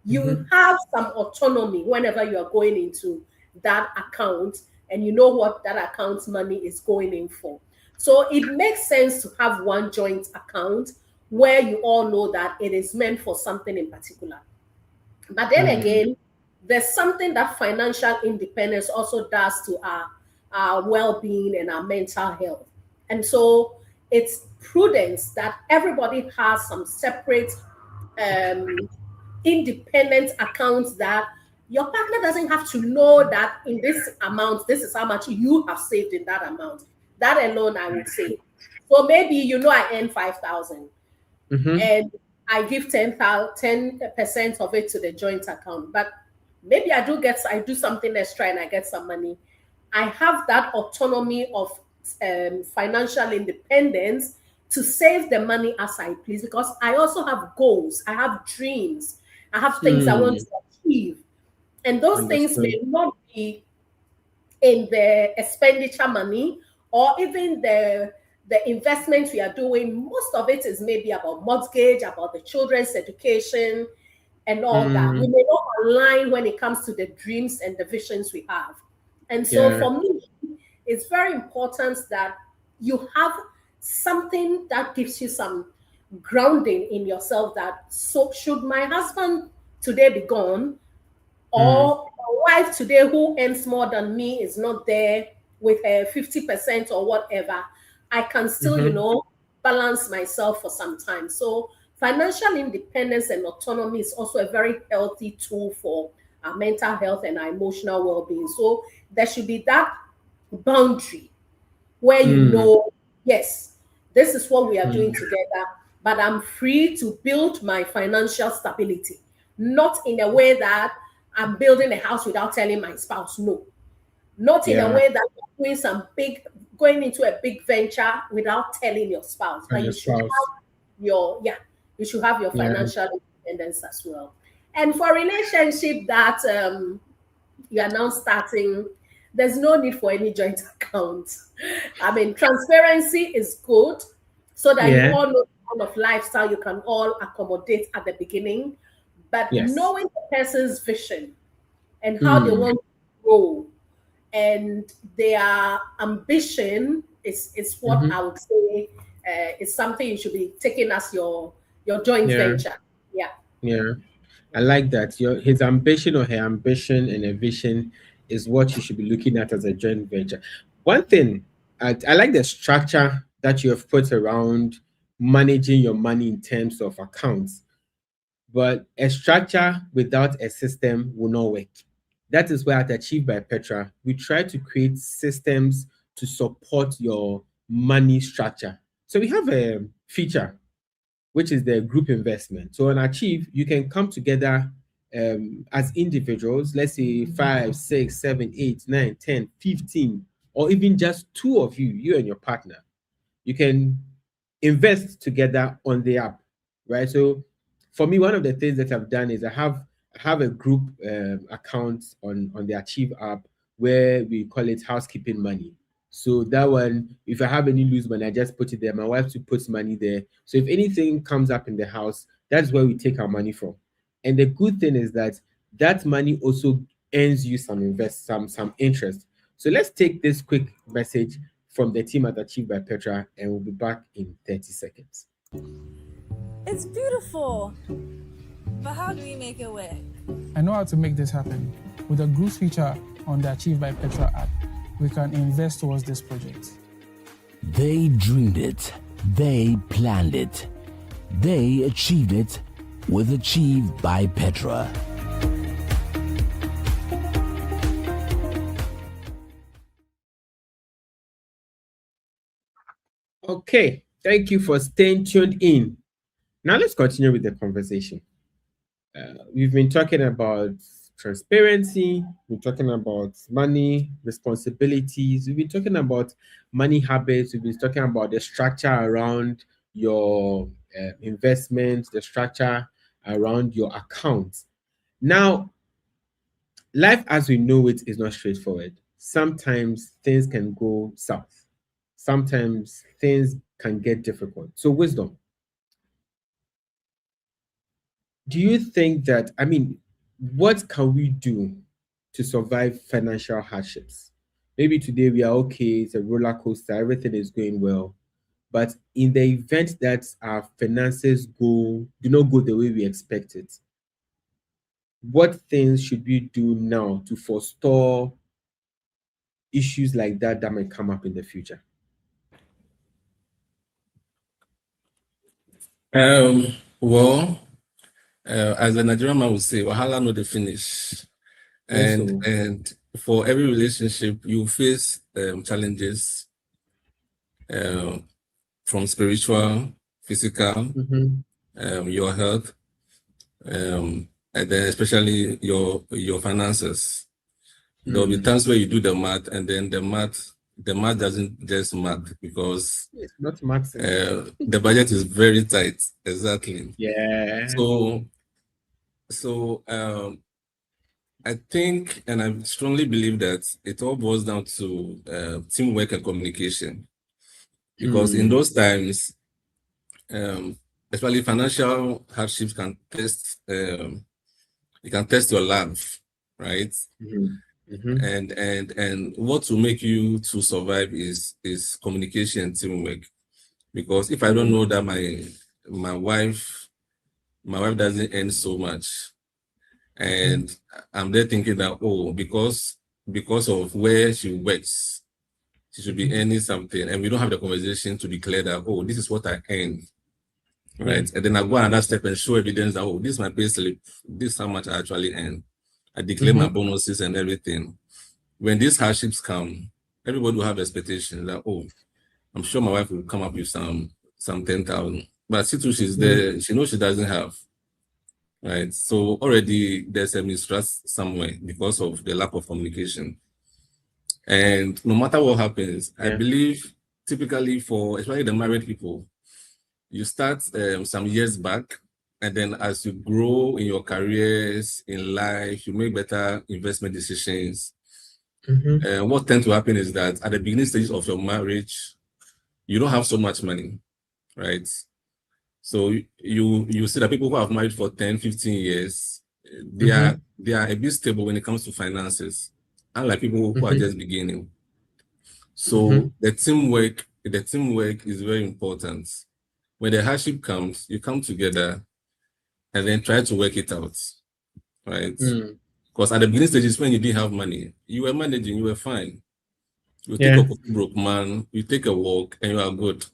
you Mm-hmm. have some autonomy whenever you are going into that account, and you know what that account's money is going in for. So it makes sense to have one joint account where you all know that it is meant for something in particular. But then Mm. again, there's something that financial independence also does to our well-being and our mental health. And so it's prudence that everybody has some separate um, independent accounts, that your partner doesn't have to know that in this amount, this is how much you have saved in that amount. That alone, I would say. So maybe I earn 5,000 Mm-hmm. and I give 10% of it to the joint account. But maybe I do something extra and I get some money. I have that autonomy of financial independence to save the money as I please, because I also have goals, I have dreams, I have things I want Mm. to achieve. And those things Understood. may not be in the expenditure money, or even the investments we are doing. Most of it is maybe about mortgage, about the children's education, and all that. We Mm. may not align when it comes to the dreams and the visions we have. And so Yeah. for me, it's very important that you have something that gives you some grounding in yourself, that, so should my husband today be gone, Mm. or my wife today who earns more than me is not there with her 50% or whatever, I can still, Mm-hmm. balance myself for some time. So financial independence and autonomy is also a very healthy tool for our mental health and our emotional well-being. So there should be that boundary where Mm. yes, this is what we are doing Mm. together, but I'm free to build my financial stability, not in a way that I'm building a house without telling my spouse. No, not in a Yeah. way that you're doing going into a big venture without telling your spouse. And But your spouse. you should have your Yeah. financial independence as well. And for relationship that you are now starting, there's no need for any joint account. I mean, transparency is good so that you Yeah. all know the kind of lifestyle you can all accommodate at the beginning. But Yes. knowing the person's vision and how they Mm. want to grow and their ambition is what Mm-hmm. I would say is something you should be taking as your joint Yeah. venture. Yeah. Yeah. I like that. His ambition or her ambition and a vision is what you should be looking at as a joint venture. One thing, I like the structure that you have put around managing your money in terms of accounts, but a structure without a system will not work. That is why at Achieved by Petra, we try to create systems to support your money structure. So we have a feature which is the group investment. So on Achieve, you can come together as individuals, let's say 5, 6, 7, 8, 9, 10, 15, or even just two of you, you and your partner. You can invest together on the app, right? So for me, one of the things that I've done is I have a group account on the Achieve app where we call it housekeeping money. So that one, if I have any loose money, I just put it there. My wife too puts money there. So if anything comes up in the house, that's where we take our money from. And the good thing is that that money also earns you some interest. So let's take this quick message from the team at Achieved by Petra, and we'll be back in 30 seconds. It's beautiful. But how do we make it work? I know how to make this happen. With the group feature on the Achieve by Petra app, we can invest towards this project. They dreamed it. They planned it. They achieved it with Achieved by Petra. Okay, thank you for staying tuned in. Now let's continue with the conversation. We've been talking about transparency, we've been talking about money, responsibilities, we've been talking about money habits, we've been talking about the structure around your investments, the structure around your accounts. Now, life as we know it is not straightforward. Sometimes things can go south. Sometimes things can get difficult. So, wisdom, do you think that, I mean, what can we do to survive financial hardships? Maybe today we are okay, it's a roller coaster, everything is going well. But in the event that our finances do not go the way we expect it, what things should we do now to forestall issues like that might come up in the future? Well, as a Nigerian man would say, wahala no dey finish. Yes, And for every relationship, you face challenges from spiritual, physical, your health, and then especially your finances. There'll be times where you do the math, and then the math doesn't just math because it's not maths. the budget is very tight. Exactly. Yeah. So I think, and I strongly believe that it all boils down to teamwork and communication, because in those times, especially financial hardships can test, it can test your love, right? And what will make you to survive is communication and teamwork. Because if I don't know that my wife doesn't earn so much, and I'm there thinking that, oh, because of where she works, she should be earning something, and we don't have the conversation to declare that, oh, this is what I earn, right? And then I go another step and show evidence that, oh, this is my pay slip, this is how much I actually earn. I declare my bonuses and everything. When these hardships come, everybody will have expectations that, oh, I'm sure my wife will come up with some 10,000, but see too, she's there, she knows she doesn't have, right? So already there's a mistrust somewhere because of the lack of communication. And no matter what happens, I believe typically for especially the married people, you start some years back, and then as you grow in your careers, in life, you make better investment decisions. What tends to happen is that at the beginning stages of your marriage, you don't have so much money, right? So you see that people who have married for 10, 15 years, they are a bit stable when it comes to finances, unlike people who are just beginning. So the teamwork is very important. When the hardship comes, you come together and then try to work it out, right? Because at the beginning stages, when you didn't have money, you were managing, you were fine. You take a broke man, you take a walk, and you are good.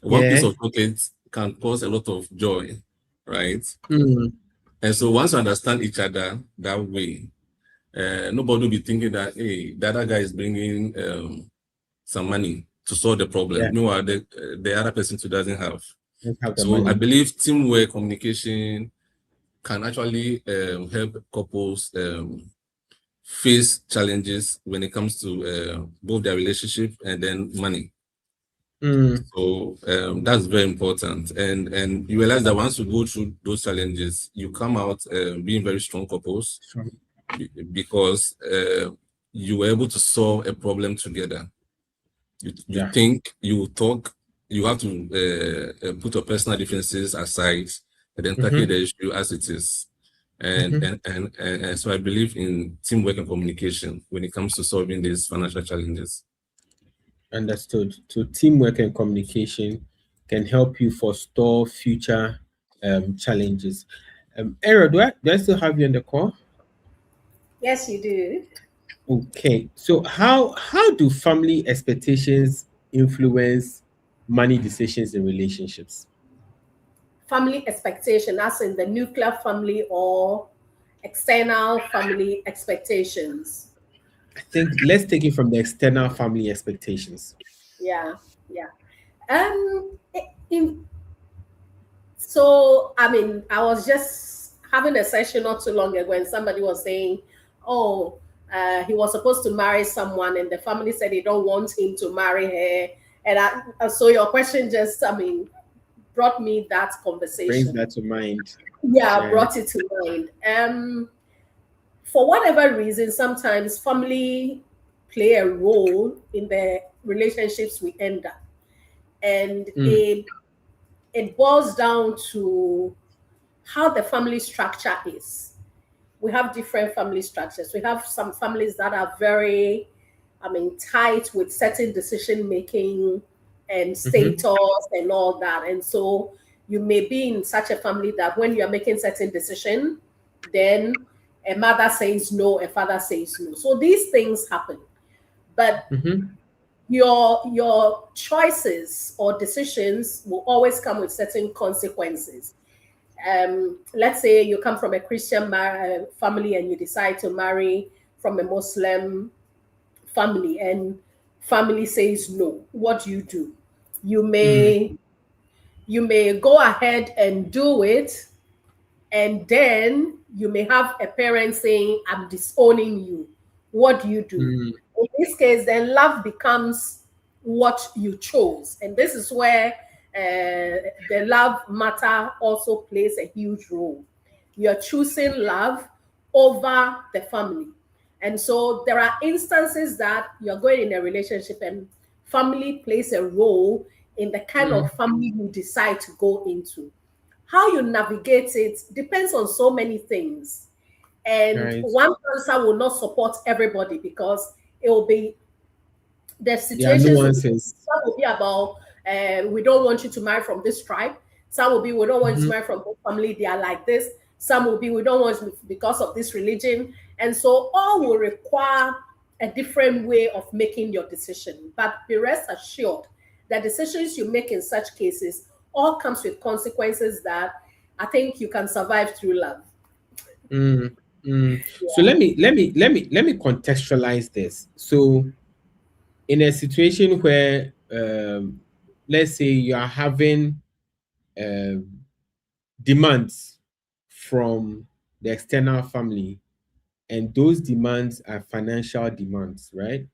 One piece of chocolate can cause a lot of joy, right? And so once you understand each other that way, nobody will be thinking that, hey, the other guy is bringing some money to solve the problem. Meanwhile, the other person too doesn't have. So I believe teamwork, communication can actually help couples face challenges when it comes to both their relationship and then money. So that's very important. And you realize that once you go through those challenges, you come out being very strong couples because you were able to solve a problem together. You think, you talk, you have to put your personal differences aside and then tackle the issue as it is. And so I believe in teamwork and communication when it comes to solving these financial challenges. Understood. So teamwork and communication can help you forestall future challenges. Era, do I still have you on the call? Yes, you do. Okay. So how do family expectations influence money decisions in relationships? Family expectation, as in the nuclear family or external family expectations? I think let's take it from the external family expectations. Yeah. In So, I mean, I was just having a session not too long ago when somebody was saying, oh, he was supposed to marry someone and the family said they don't want him to marry her. And so your question just, I mean, brought me that Brings conversation. that to mind. Yeah, Yeah. brought it to mind. For whatever reason, sometimes family play a role in the relationships we end up. And it boils down to how the family structure is. We have different family structures. We have some families that are very, tight with certain decision making and status and all that. And so you may be in such a family that when you're making certain decision, then a mother says no, a father says no. So these things happen. But your choices or decisions will always come with certain consequences. Let's say you come from a Christian family and you decide to marry from a Muslim family, and family says no. What do? You may you may go ahead and do it, and then you may have a parent saying, I'm disowning you. What do? In this case, then love becomes what you chose. And this is where the love matter also plays a huge role. You're choosing love over the family. And so there are instances that you're going in a relationship and family plays a role in the kind of family you decide to go into. How you navigate it depends on so many things. And Right. one answer will not support everybody because it will be the There are situations. nuances. Some will be about we don't want you to marry from this tribe. Some will be we don't want you to marry from this family. They are like this. Some will be we don't want you because of this religion. And so all will require a different way of making your decision. But be rest assured that decisions you make in such cases all comes with consequences that I think you can survive through love. So let me contextualize this. So in a situation where let's say you are having demands from the external family, and those demands are financial demands, right?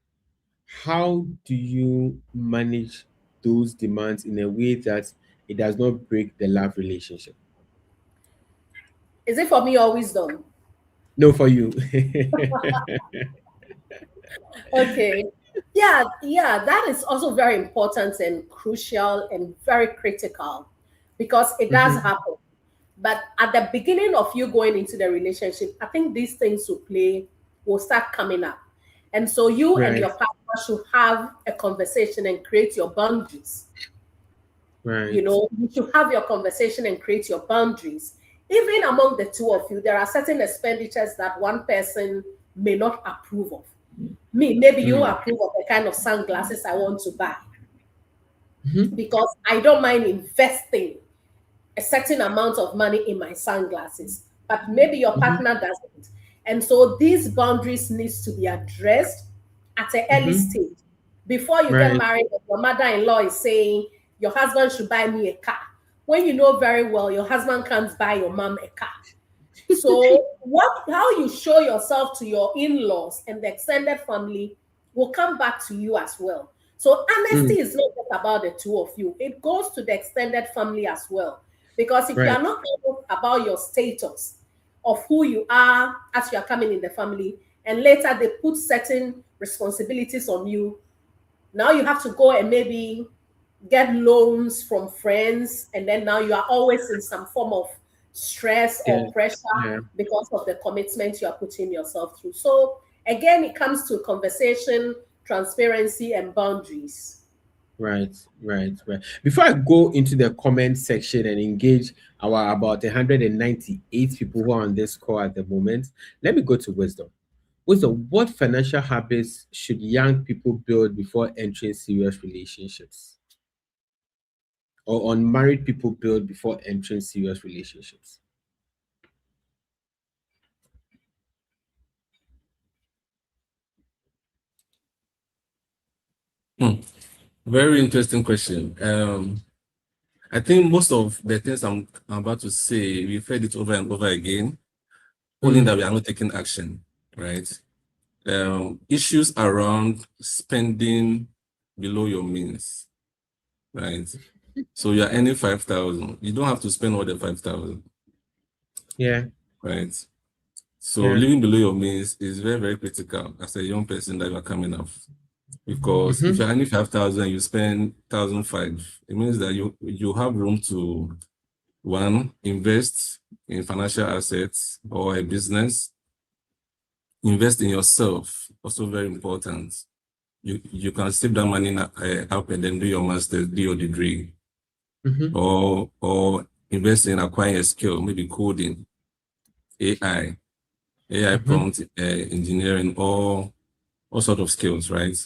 How do you manage those demands in a way that it does not break the love relationship? Is it for me or wisdom? No, for you. Okay. Yeah, that is also very important and crucial and very critical because it does happen. But at the beginning of you going into the relationship, I think these things will start coming up. And so you and Right. your partner should have a conversation and create your boundaries. Right. You should have your conversation and create your boundaries. Even among the two of you, there are certain expenditures that one person may not approve of. Maybe you approve of the kind of sunglasses I want to buy because I don't mind investing a certain amount of money in my sunglasses, but maybe your partner doesn't. And so these boundaries needs to be addressed at an early stage. Before you get Right. married, your mother-in-law is saying your husband should buy me a car. When you know very well your husband can't buy your mom a car. So how you show yourself to your in-laws and the extended family will come back to you as well. So honesty is not just about the two of you. It goes to the extended family as well. Because if you Right. are not honest about your status of who you are as you are coming in the family, and later they put certain responsibilities on you, now you have to go and maybe get loans from friends, and then now you are always in some form of stress Yeah. or pressure Yeah. because of the commitment you are putting yourself through. So again, it comes to conversation, transparency, and boundaries. Right. Before I go into the comment section and engage our about 198 people who are on this call at the moment, let me go to wisdom. Wisdom, what financial habits should young people build before entering serious relationships? Or unmarried people build before entering serious relationships? Very interesting question. I think most of the things I'm about to say, we've heard it over and over again, only that we are not taking action, right? Issues around spending below your means, right? So you're earning 5,000. You don't have to spend all the 5,000. Yeah. Right. So Yeah. living below your means is very, very critical as a young person that you're coming up. Because if you're earning 5,000, you spend 1,005, it means that you have room to, one, invest in financial assets or a business, invest in yourself, also very important. You can save that money up and then do your master's, do your degree, or invest in acquiring a skill, maybe coding, AI prompt engineering, or all sort of skills, right?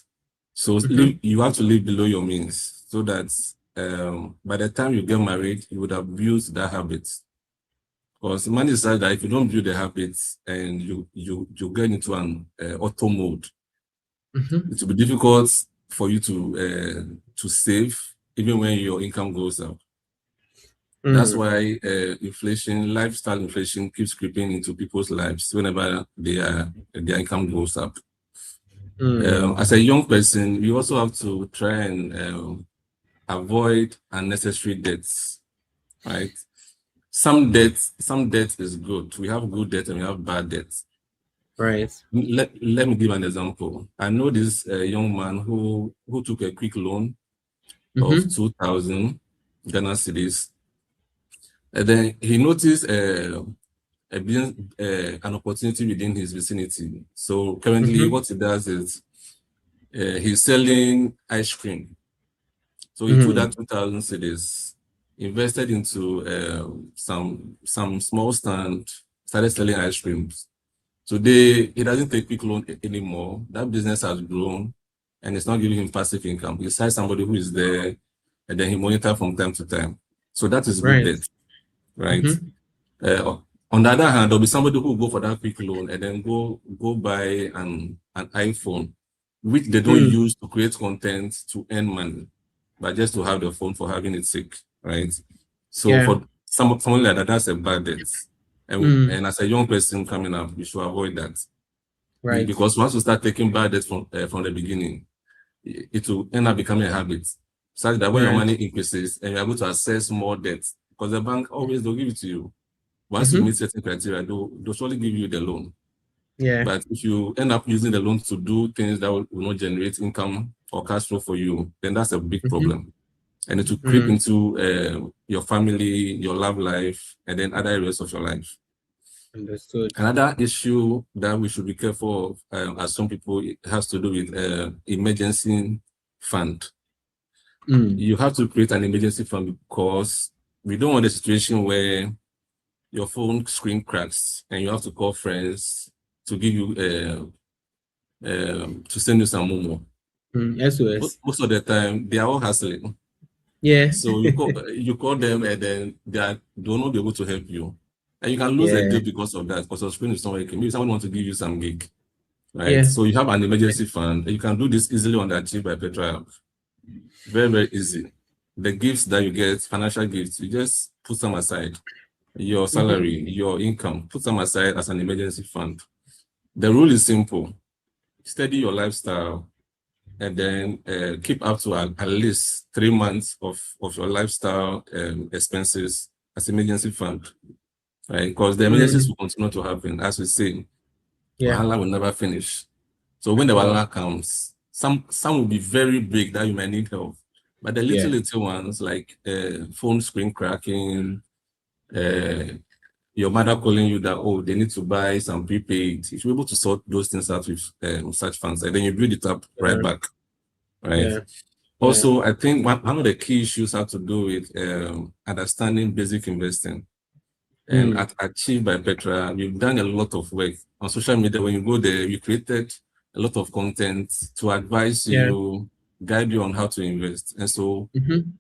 So you have to live below your means so that by the time you get married, you would have built that habit. Because money is such that if you don't build the habits and you get into an auto mode, it will be difficult for you to save even when your income goes up. That's why lifestyle inflation keeps creeping into people's lives whenever their income goes up. As a young person, you also have to try and avoid unnecessary debts, right? Some debt is good. We have good debt and we have bad debt. Right. Let me give an example. I know this young man who took a quick loan of 2,000 Ghana cedis, and then he noticed an opportunity within his vicinity. So currently, what he does is he's selling ice cream. So he took that 2,000 cedis, invested into some small stand, started selling ice creams. Today, he doesn't take quick loan anymore. That business has grown and it's not giving him passive income. He hires somebody who is there and then he monitors from time to time. So that is good debt, right? On the other hand, there'll be somebody who will go for that quick loan and then go buy an iPhone, which they don't use to create content to earn money, but just to have the phone for having its sake, right? So for someone like that, that's a bad debt. And as a young person coming up, you should avoid that. Right. Because once you start taking bad debts from the beginning, it will end up becoming a habit, such that when your money increases and you're able to access more debt, because the bank always they'll give it to you. Once you meet certain criteria, they'll surely give you the loan. Yeah. But if you end up using the loan to do things that will not generate income or cash flow for you, then that's a big problem. And it will creep into your family, your love life, and then other areas of your life. Understood. Another issue that we should be careful of, as some people, it has to do with emergency fund. You have to create an emergency fund because we don't want a situation where your phone screen cracks and you have to call friends to give you to send you some more. SOS. Most of the time, they are all hustling. Yeah. So you call them and then they will not be able to help you. And you can lose a deal because of that, because your screen is not working. Maybe someone wants to give you some gig, right? Yeah. So you have an emergency fund. You can do this easily on the Achieve by Petra app. Very, very easy. The gifts that you get, financial gifts, you just put some aside. Your salary, your income, put some aside as an emergency fund. The rule is simple. Steady your lifestyle and then keep up to at least 3 months of your lifestyle expenses as emergency fund, right? Because the emergencies will continue to happen. As we say, wahala will never finish. So when the wahala comes, some will be very big that you might need help. But the little ones like phone screen cracking, your mother calling you that, oh, they need to buy some prepaid. If you're able to sort those things out with such funds, and then you build it up right back, right? Also, I think one of the key issues have to do with understanding basic investing. And at Achieve by Petra, we've done a lot of work on social media. When you go there, we created a lot of content to advise you, guide you on how to invest. And so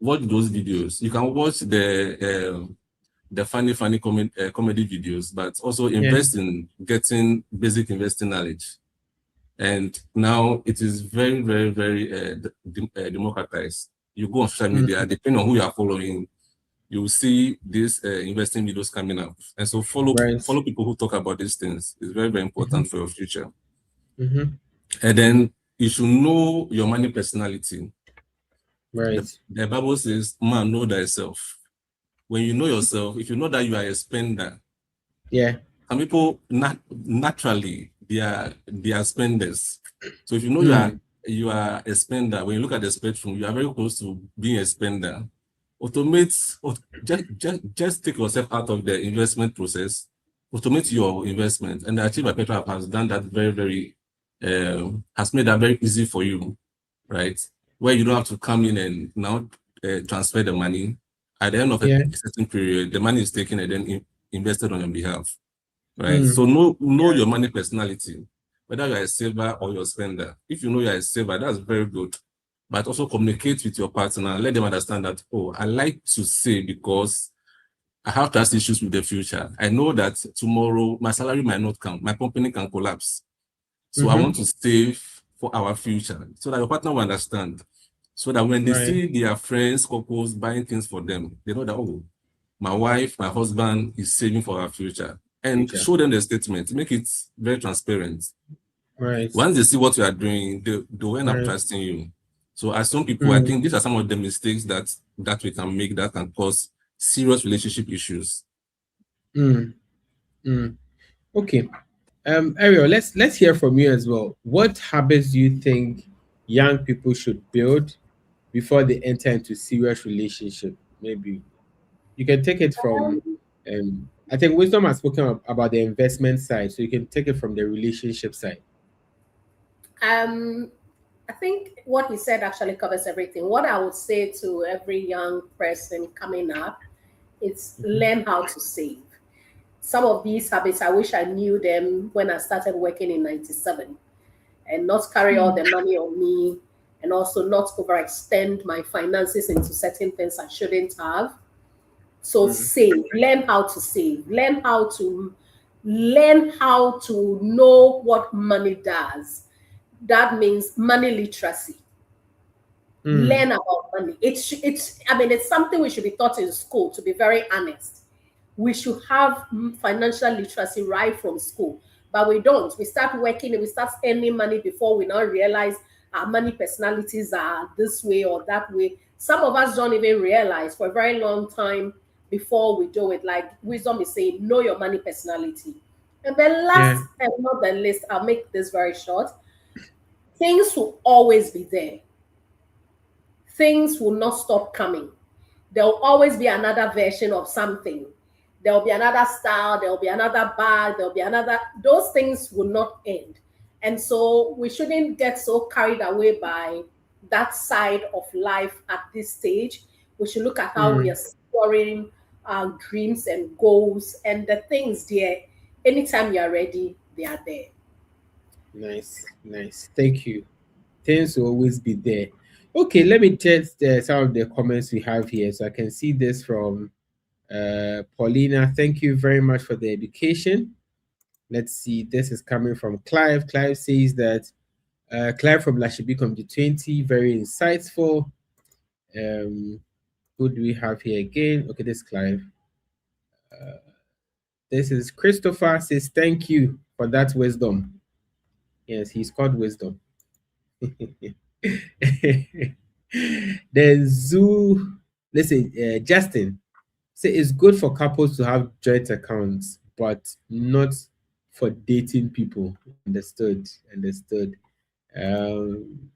watch those videos. You can watch the funny comedy videos, but also invest in getting basic investing knowledge. And now it is very, very, very democratized. You go on social media, depending on who you are following, you will see these investing videos coming up. And so follow people who talk about these things. It's very, very important for your future. And then you should know your money personality. Right. The Bible says, man, know thyself. When you know yourself, if you know that you are a spender, Yeah. some people naturally they are spenders. So if you know Mm. you are a spender, when you look at the spectrum, you are very close to being a spender. Just take yourself out of the investment process, automate your investment, and the Achieve by Petra has done that very has made that very easy for you, right? Where you don't have to come in and now transfer the money. At the end of a Yeah. certain period, the money is taken and then invested on your behalf, right? Mm. So know your money personality, whether you're a saver or your spender. If you know you're a saver, that's very good. But also communicate with your partner, let them understand that, oh, I like to save because I have trust issues with the future. I know that tomorrow my salary might not come, my company can collapse. So I want to save for our future so that your partner will understand. So that when they Right. see their friends, couples buying things for them, they know that, oh, my wife, my husband is saving for our future. And Future. show them the statement, make it very transparent. Right. Once they see what you are doing, they will end up Right. trusting you. So as some people, I Mm. think these are some of the mistakes that we can make that can cause serious relationship issues. Mm. Mm. Okay. Ariel, let's hear from you as well. What habits do you think young people should build before they enter into serious relationship? Maybe you can take it from I think Wisdom has spoken about the investment side, so you can take it from the relationship side. I think what he said actually covers everything. What I would say to every young person coming up is learn how to save. Some of these habits, I wish I knew them when I started working in 97, and not carry all the money on me, and also not overextend my finances into certain things I shouldn't have. So save, learn how to save, learn how to know what money does. That means money literacy. Mm. Learn about money. It's I mean, it's something we should be taught in school, to be very honest. We should have financial literacy right from school, but we don't. We start working and we start earning money before we now realize our money personalities are this way or that way. Some of us don't even realize for a very long time before we do it. Like Wisdom is saying, know your money personality. And then Yeah. last and not the least, I'll make this very short. Things will always be there. Things will not stop coming. There will always be another version of something. There will be another style, there will be another bag, there will be another, those things will not end. And so we shouldn't get so carried away by that side of life at this stage. We should look at how we are Mm. securing our dreams and goals, and the things there. Anytime you are ready, they are there. Nice. Nice. Thank you. Things will always be there. Okay, let me test some of the comments we have here. So I can see this from Paulina. Thank you very much for the education. Let's see. This is coming from Clive. Clive says that Clive from Lashibi Community 20, very insightful. Who do we have here again? Okay, this is Clive. This is Christopher says, thank you for that wisdom. Yes, he's called wisdom. Then Zoo, listen, Justin, say it's good for couples to have joint accounts, but not for dating people. Understood. Understood. Um,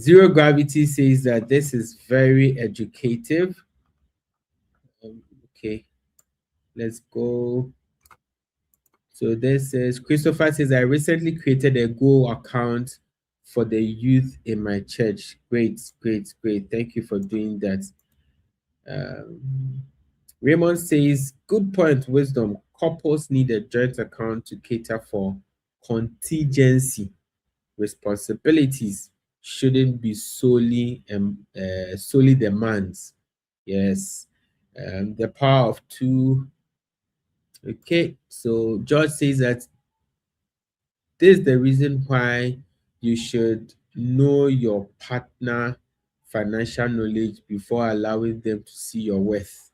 Zero Gravity says that this is very educative. Okay, let's go. So this says Christopher says I recently created a Go account for the youth in my church. Great, great, great. Thank you for doing that. Um, Raymond says, good point, wisdom. Couples need a joint account to cater for contingency. Responsibilities shouldn't be solely demands. Yes. The power of two. Okay, so George says that this is the reason why you should know your partner financial knowledge before allowing them to see your worth.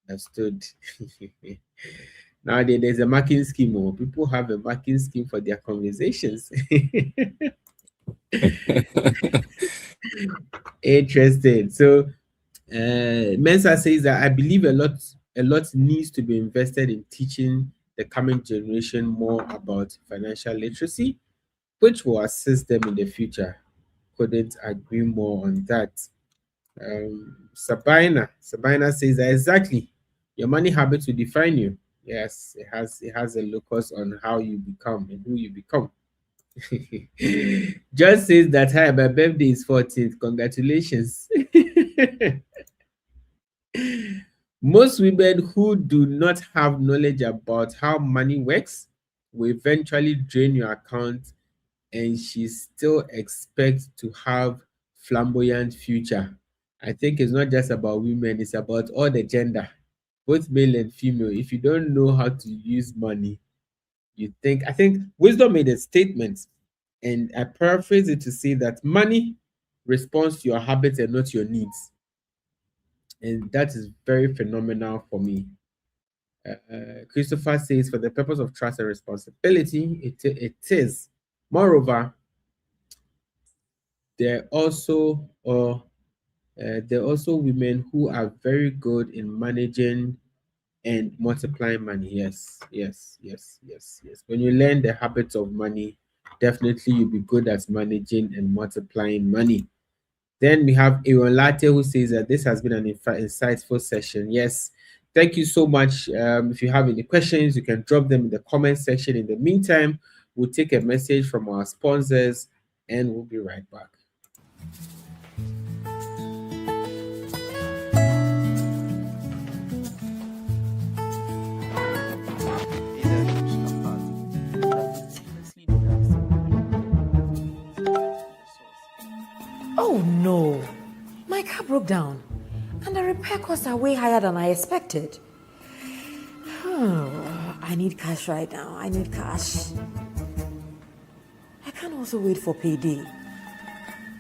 Understood. Nowadays, there's a marking scheme. Or people have a marking scheme for their conversations. Interesting. So Mensa says that I believe a lot needs to be invested in teaching the coming generation more about financial literacy, which will assist them in the future. Couldn't agree more on that. Sabina says that exactly. Your money habits will define you. Yes, it has a locus on how you become and who you become. Just says that hi, my birthday is 14th. Congratulations. Most women who do not have knowledge about how money works will eventually drain your account, and she still expects to have flamboyant future. I think it's not just about women, it's about all the gender, both male and female. If you don't know how to use money, I think Wisdom made a statement, and I paraphrase it to say that money responds to your habits and not your needs. And that is very phenomenal for me. Christopher says, for the purpose of trust and responsibility, it is. Moreover, there are also there are also women who are very good in managing and multiplying money. Yes, yes, yes, yes, yes. When you learn the habits of money, definitely you'll be good at managing and multiplying money. Then we have Aaron Latte who says that this has been an insightful session. Yes, thank you so much. If you have any questions, you can drop them in the comment section. In the meantime, we'll take a message from our sponsors and we'll be right back. Oh no! My car broke down, and the repair costs are way higher than I expected. I need cash right now. I need cash. I can't also wait for payday.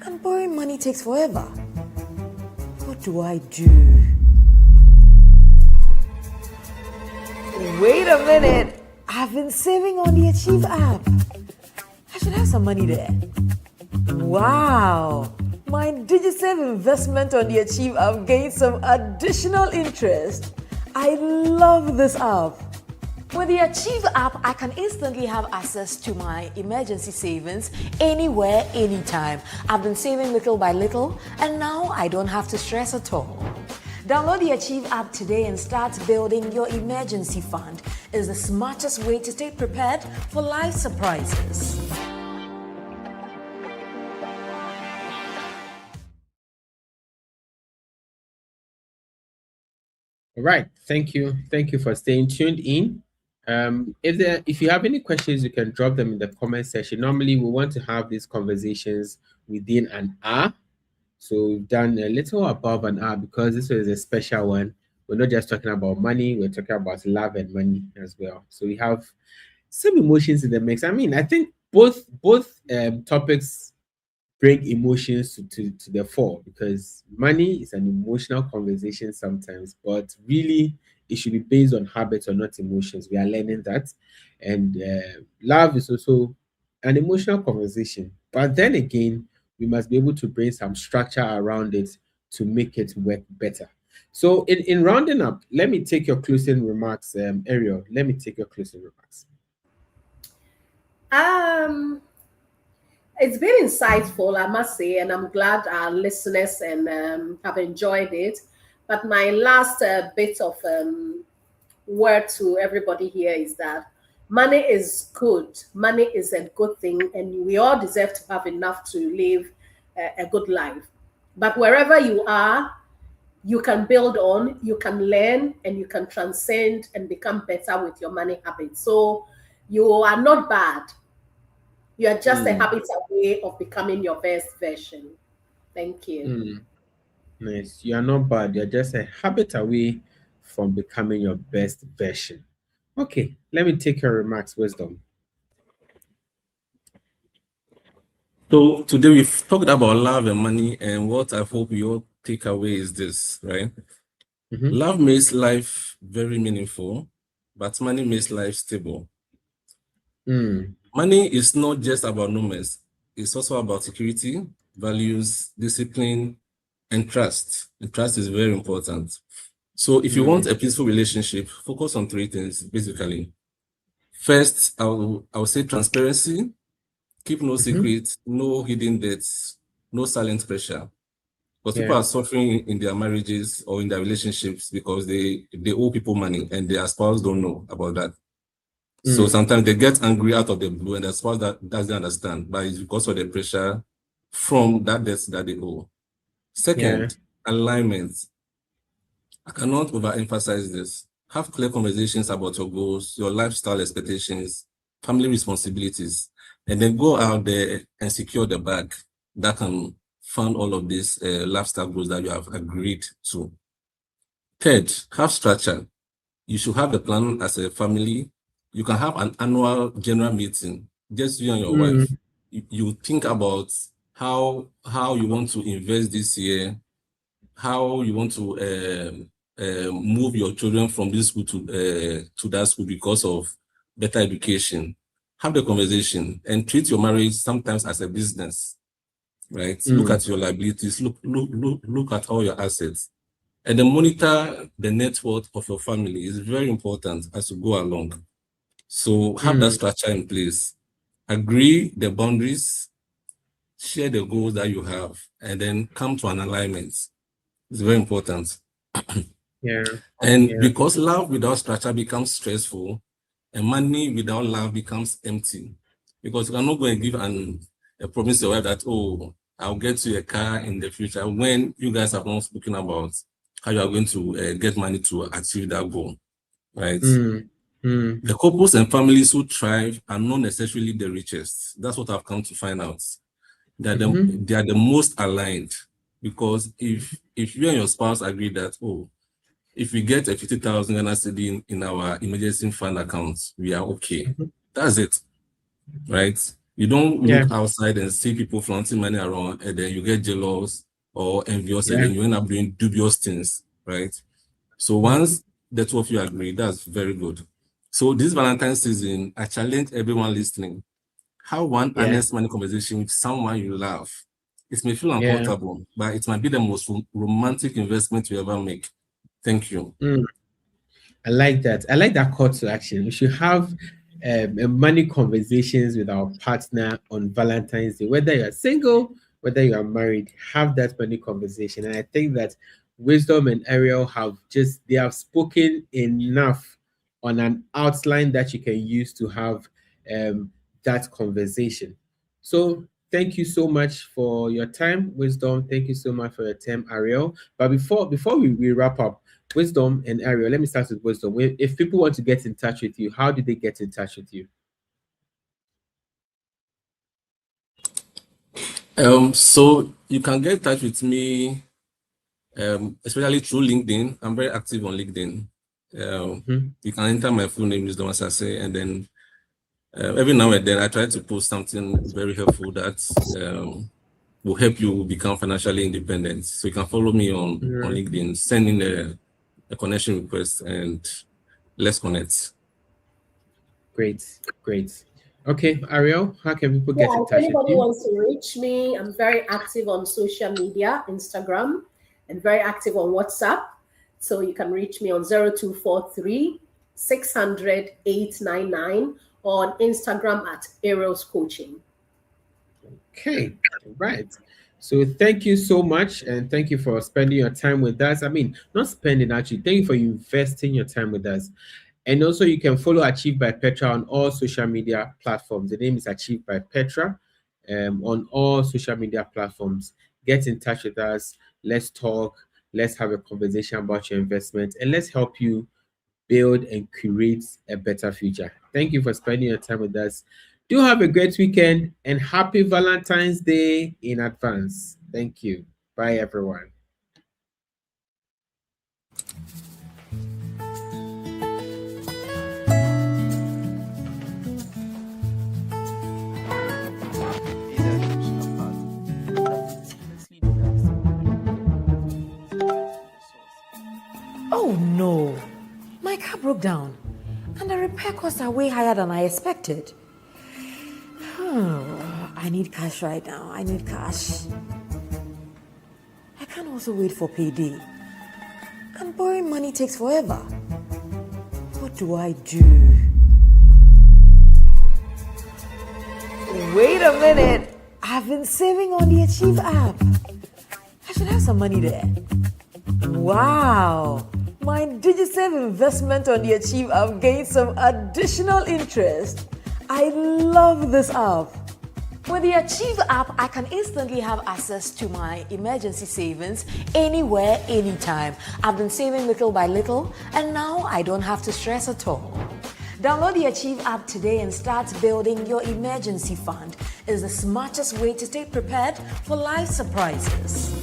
And borrowing money takes forever. What do I do? Wait a minute! I've been saving on the Achieve app. I should have some money there. Wow! My DigiSave investment on the Achieve app gained some additional interest. I love this app. With the Achieve app, I can instantly have access to my emergency savings anywhere, anytime. I've been saving little by little, and now I don't have to stress at all. Download the Achieve app today and start building your emergency fund. It's the smartest way to stay prepared for life surprises. All right, thank you for staying tuned in. If you have any questions, you can drop them in the comment section. Normally, we want to have these conversations within an hour, so we've done a little above an hour because this was a special one. We're not just talking about money; we're talking about love and money as well. So we have some emotions in the mix. I mean, I think both topics bring emotions to the fore because money is an emotional conversation sometimes, but really it should be based on habits or not emotions. We are learning that. And love is also an emotional conversation. But then again, we must be able to bring some structure around it to make it work better. So in rounding up, let me take your closing remarks, Ariel. Let me take your closing remarks. It's been insightful, I must say, and I'm glad our listeners have enjoyed it. But my last bit of word to everybody here is that money is good. Money is a good thing, and we all deserve to have enough to live a good life. But wherever you are, you can build on, you can learn, and you can transcend and become better with your money habits. So you are not bad. You are just a habit away of becoming your best version. Thank you. Nice. You are not bad. You're just a habit away from becoming your best version. Okay, let me take your remarks, Wisdom. So today we've talked about love and money, and what I hope you all take away is this, right? Love makes life very meaningful, but money makes life stable. Money is not just about numbers. it's also about security, values, discipline, and trust. And trust is very important. So if you want a peaceful relationship, focus on 3 things, basically. First, I will say transparency. Keep no secrets, no hidden debts, no silent pressure. Because people are suffering in their marriages or in their relationships because they owe people money and their spouse don't know about that. So sometimes they get angry out of the blue and the spouse that doesn't understand, but it's because of the pressure from that debt that they owe. Second, alignment. I cannot overemphasize this. Have clear conversations about your goals, your lifestyle expectations, family responsibilities, and then go out there and secure the bag that can fund all of these lifestyle goals that you have agreed to. Third, have structure. You should have a plan as a family. You can have an annual general meeting, just you and your wife. You think about how you want to invest this year, how you want to move your children from this school to that school because of better education. Have the conversation and treat your marriage sometimes as a business, right? Look at your liabilities, look at all your assets, and then monitor the net worth of your family. Is very important as you go along. So have that structure in place. Agree the boundaries, share the goals that you have, and then come to an alignment. It's very important. Because love without structure becomes stressful, and money without love becomes empty. Because you cannot go and give a promise to your wife that, oh, I'll get you a car in the future when you guys have not spoken about how you are going to get money to achieve that goal, right? The couples and families who thrive are not necessarily the richest. That's what I've come to find out. They are the most aligned, because if you and your spouse agree that, oh, if we get a 50,000 Ghana cedi in our emergency fund account, we are okay. That's it, right? You don't look outside and see people flaunting money around, and then you get jealous or envious, and then you end up doing dubious things, right? So once the two of you agree, that's very good. So this Valentine's season, I challenge everyone listening. Have one honest money conversation with someone you love. It may feel uncomfortable, but it might be the most romantic investment you ever make. Thank you. I like that. I like that call to action. We should have money conversations with our partner on Valentine's Day, whether you're single, whether you are married, have that money conversation. And I think that Wisdom and Ariel have spoken enough on an outline that you can use to have that conversation. So thank you so much for your time, Wisdom. Thank you so much for your time, Ariel. But before we wrap up, Wisdom and Ariel, let me start with Wisdom. If people want to get in touch with you, how do they get in touch with you? So you can get in touch with me, especially through LinkedIn. I'm very active on LinkedIn. You can enter my full name, Wisdom Asase, and then every now and then I try to post something very helpful that will help you become financially independent. So you can follow me on LinkedIn, send in a connection request, and let's connect. Great. Okay, Ariel, how can people get in touch with you? If anybody wants to reach me, I'm very active on social media, Instagram, and very active on WhatsApp. So you can reach me on 0243 600 899 or on Instagram at Ariel's Coaching. Okay, right. So thank you so much, and thank you for spending your time with us. I mean, not spending, actually. Thank you for investing your time with us. And also, you can follow Achieved by Petra on all social media platforms. The name is Achieved by Petra on all social media platforms. Get in touch with us. Let's talk. Let's have a conversation about your investment, and let's help you build and create a better future. Thank you for spending your time with us. Do have a great weekend and happy Valentine's Day in advance. Thank you. Bye, everyone. Oh no, my car broke down and the repair costs are way higher than I expected. I need cash right now. I need cash. I can't also wait for payday. And borrowing money takes forever. What do I do? Wait a minute. I've been saving on the Achieve app. I should have some money there. Wow. My DigiSave investment on the Achieve app gained some additional interest. I love this app. With the Achieve app, I can instantly have access to my emergency savings anywhere, anytime. I've been saving little by little, and now I don't have to stress at all. Download the Achieve app today and start building your emergency fund. It's the smartest way to stay prepared for life surprises.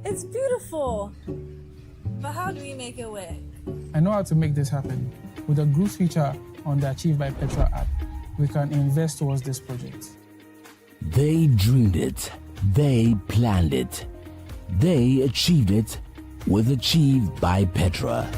It's beautiful. But how do we make it work? I know how to make this happen. With the growth feature on the Achieve by Petra app, we can invest towards this project. They dreamed it. They planned it. They achieved it with Achieve by Petra.